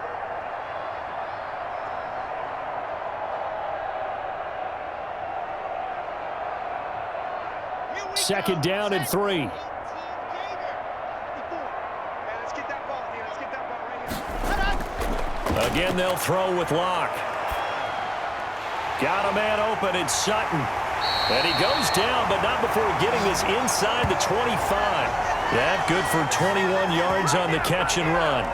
Second down and 3. Again, they'll throw with Locke. Got a man open, it's Sutton. And he goes down, but not before getting this inside the 25. That good for 21 yards on the catch and run.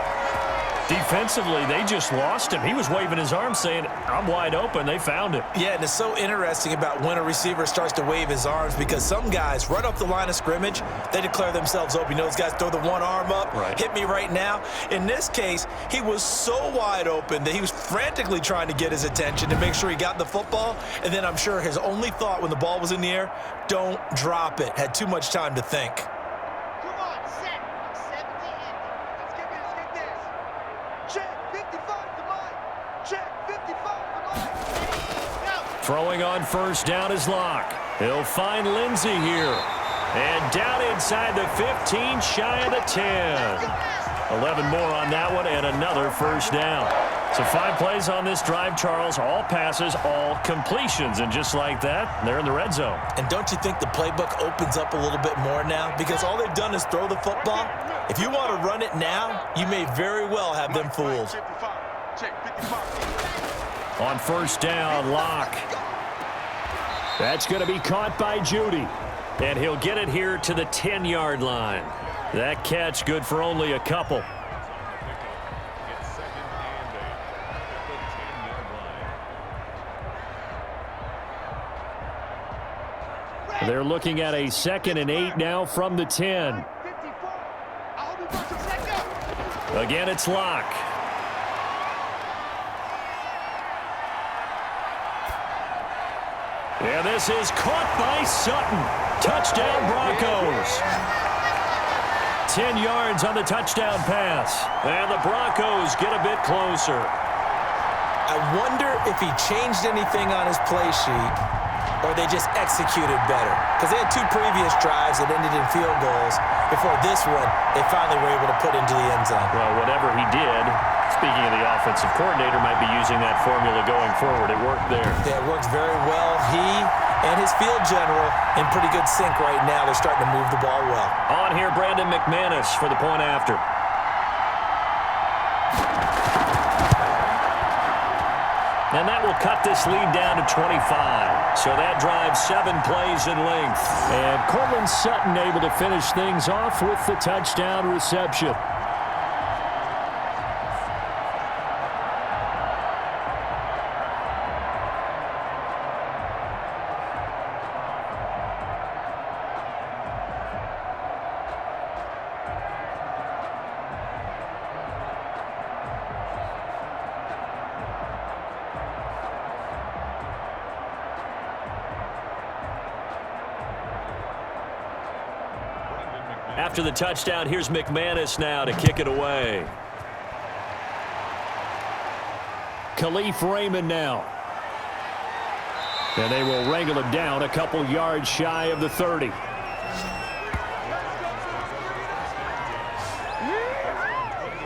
Defensively, they just lost him. He was waving his arm saying, I'm wide open. They found him. Yeah, and it's so interesting about when a receiver starts to wave his arms because some guys, right off the line of scrimmage, they declare themselves open. You know, those guys throw the one arm up, right. Hit me right now. In this case, he was so wide open that he was frantically trying to get his attention to make sure he got the football. And then I'm sure his only thought when the ball was in the air, don't drop it. Had too much time to think. Throwing on 1st down is Locke. He'll find Lindsey here. And down inside the 15, shy of the 10. 11 more on that one and another 1st down. So 5 plays on this drive, Charles. All passes, all completions. And just like that, they're in the red zone. And don't you think the playbook opens up a little bit more now? Because all they've done is throw the football. If you want to run it now, you may very well have them fooled. On 1st down, Locke. That's going to be caught by Judy. And he'll get it here to the 10-yard line. That catch good for only a couple. They're looking at a 2nd and 8 now from the 10. Again, it's Locke. And this is caught by Sutton. Touchdown, Broncos. 10 yards on the touchdown pass. And the Broncos get a bit closer. I wonder if he changed anything on his play sheet or they just executed better? Because they had 2 previous drives that ended in field goals. Before this one, they finally were able to put into the end zone. Well, whatever he did, speaking of the offensive coordinator, might be using that formula going forward. It worked there. Yeah, it works very well. He and his field general in pretty good sync right now. They're starting to move the ball well. On here, Brandon McManus for the point after. And that will cut this lead down to 25. So that drives 7 plays in length. And Cortland Sutton able to finish things off with the touchdown reception. After the touchdown, here's McManus now to kick it away. Khalif Raymond now. And they will wrangle him down a couple yards shy of the 30.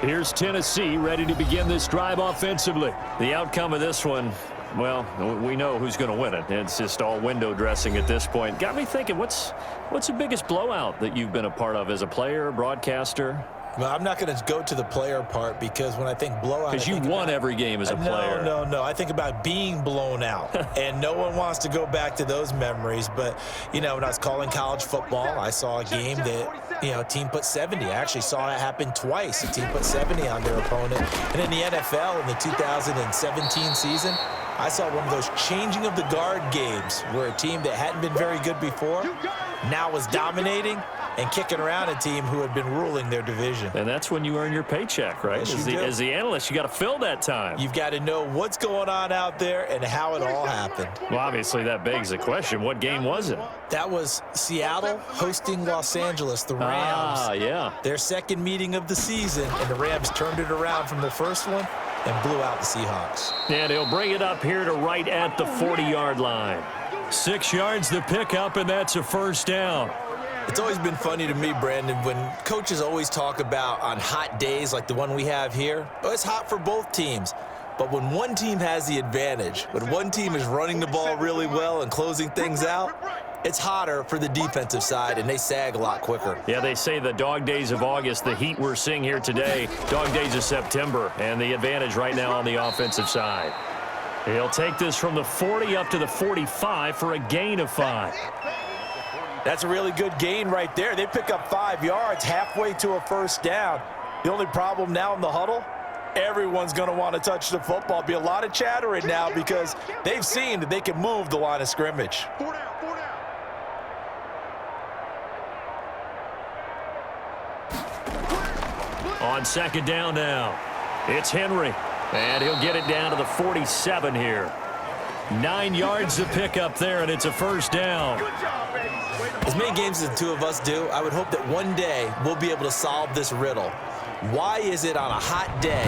Here's Tennessee ready to begin this drive offensively. The outcome of this one, well, we know who's going to win it. It's just all window dressing at this point. Got me thinking, what's the biggest blowout that you've been a part of as a player, broadcaster? Well, I'm not going to go to the player part because when I think blowout... Because you won every game as a player. No. I think about being blown out. And no one wants to go back to those memories. But, you know, when I was calling college football, I saw a game that, you know, a team put 70. I actually saw it happen twice. A team put 70 on their opponent. And in the NFL in the 2017 season, I saw one of those changing of the guard games where a team that hadn't been very good before now was dominating and kicking around a team who had been ruling their division. And that's when you earn your paycheck, right? Yes, As the analyst, you got to fill that time. You've got to know what's going on out there and how it all happened. Well, obviously, that begs the question, what game was it? That was Seattle hosting Los Angeles, the Rams. Ah, yeah. Their second meeting of the season, and the Rams turned it around from the first one and blew out the Seahawks. And he'll bring it up here to right at the 40-yard line. 6 yards to pick up, and that's a first down. It's always been funny to me, Brandon, when coaches always talk about on hot days like the one we have here, oh, it's hot for both teams. But when one team has the advantage, when one team is running the ball really well and closing things out, it's hotter for the defensive side, and they sag a lot quicker. Yeah, they say the dog days of August, the heat we're seeing here today, dog days of September, and the advantage right now on the offensive side. He'll take this from the 40 up to the 45 for a gain of 5. That's a really good gain right there. They pick up 5 yards halfway to a first down. The only problem now in the huddle, everyone's going to want to touch the football. Be a lot of chattering now because they've seen that they can move the line of scrimmage. On second down now, it's Henry, and he'll get it down to the 47 here. 9 yards to pick up there, and it's a first down. As many games as the two of us do, I would hope that one day we'll be able to solve this riddle. Why is it on a hot day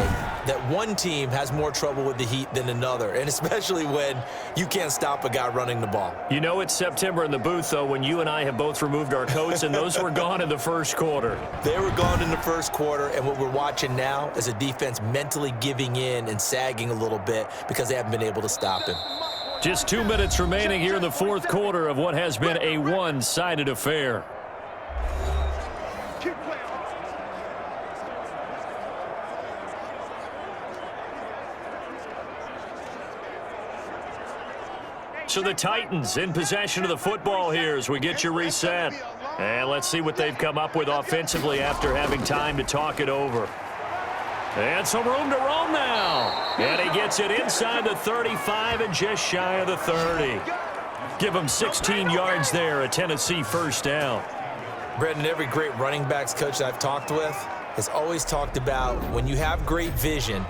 that one team has more trouble with the heat than another, and especially when you can't stop a guy running the ball? You know it's September in the booth, though, when you and I have both removed our coats, and those were gone in the first quarter. They were gone in the first quarter, and what we're watching now is a defense mentally giving in and sagging a little bit because they haven't been able to stop him. Just 2 minutes remaining here in the fourth quarter of what has been a one-sided affair. So the Titans in possession of the football here as we get you reset. And let's see what they've come up with offensively after having time to talk it over. And some room to roam now. And he gets it inside the 35 and just shy of the 30. Give him 16 yards there, a Tennessee first down. Brendan, every great running backs coach that I've talked with has always talked about when you have great vision,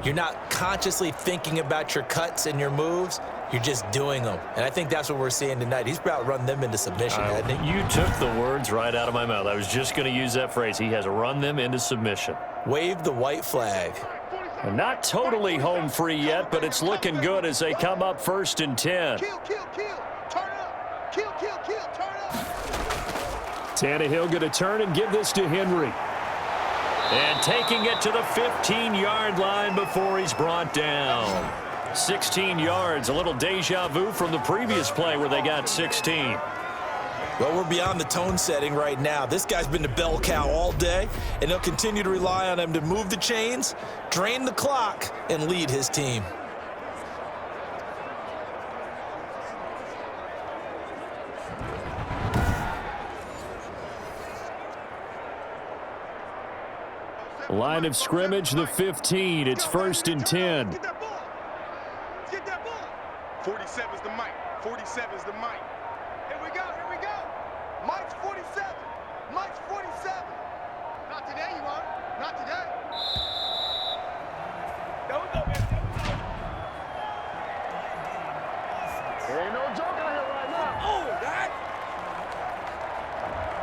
you're not consciously thinking about your cuts and your moves. You're just doing them. And I think that's what we're seeing tonight. He's about run them into submission, hasn't he? You took the words right out of my mouth. I was just going to use that phrase. He has run them into submission. Wave the white flag. And not totally home free yet, but it's looking good as they come up 1st and 10. Kill. Turn Kill, turn up. Tannehill going to turn and give this to Henry. And taking it to the 15-yard line before he's brought down. 16 yards, a little deja vu from the previous play where they got 16. Well, we're beyond the tone setting right now. This guy's been the bell cow all day, and they'll continue to rely on him to move the chains, drain the clock, and lead his team. Line of scrimmage, the 15. It's 1st and 10. Get that ball. Get that ball. 47's the mic. 47's the mic. Here we go. Mike's 47. Mike's 47. Not today, you are. Not today. There we go, man. There ain't no joking here right now. Oh, that.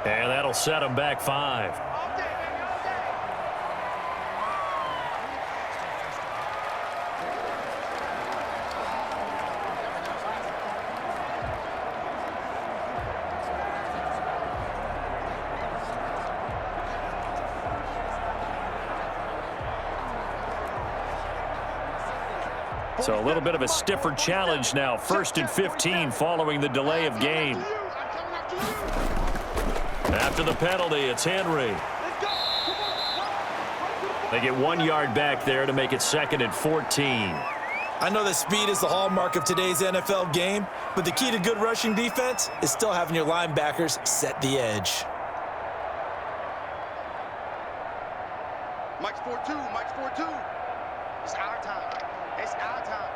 And that'll set him back 5. All day, baby, all day. So a little bit of a stiffer challenge now. 1st and 15 following the delay of game. After the penalty, it's Henry. They get 1 yard back there to make it 2nd and 14. I know that speed is the hallmark of today's NFL game, but the key to good rushing defense is still having your linebackers set the edge. Mike's 4-2. Mike's 4-2. It's our time. It's our time.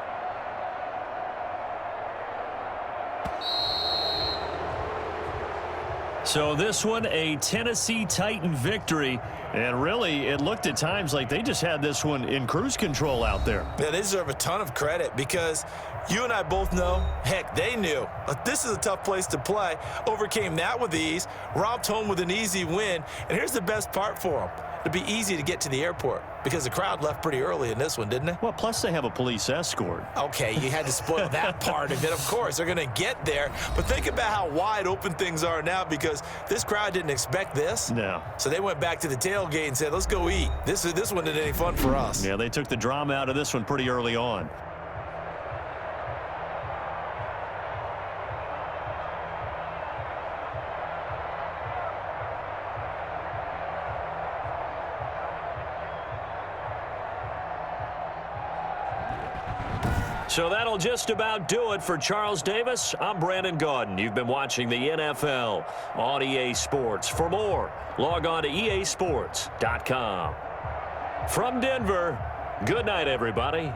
So this one, a Tennessee Titan victory. And really, it looked at times like they just had this one in cruise control out there. Yeah, they deserve a ton of credit because you and I both know, heck, they knew. This is a tough place to play. Overcame that with ease, romped home with an easy win. And here's the best part for them. It'd be easy to get to the airport because the crowd left pretty early in this one, didn't it? Well, plus they have a police escort. Okay, you had to spoil that part of it. Of course, they're going to get there. But think about how wide open things are now because this crowd didn't expect this. No. So they went back to the tailgate and said, let's go eat. This one isn't any fun for us. Yeah, they took the drama out of this one pretty early on. So that'll just about do it for Charles Davis. I'm Brandon Gaudin. You've been watching the NFL on EA Sports. For more, log on to easports.com. From Denver, good night, everybody.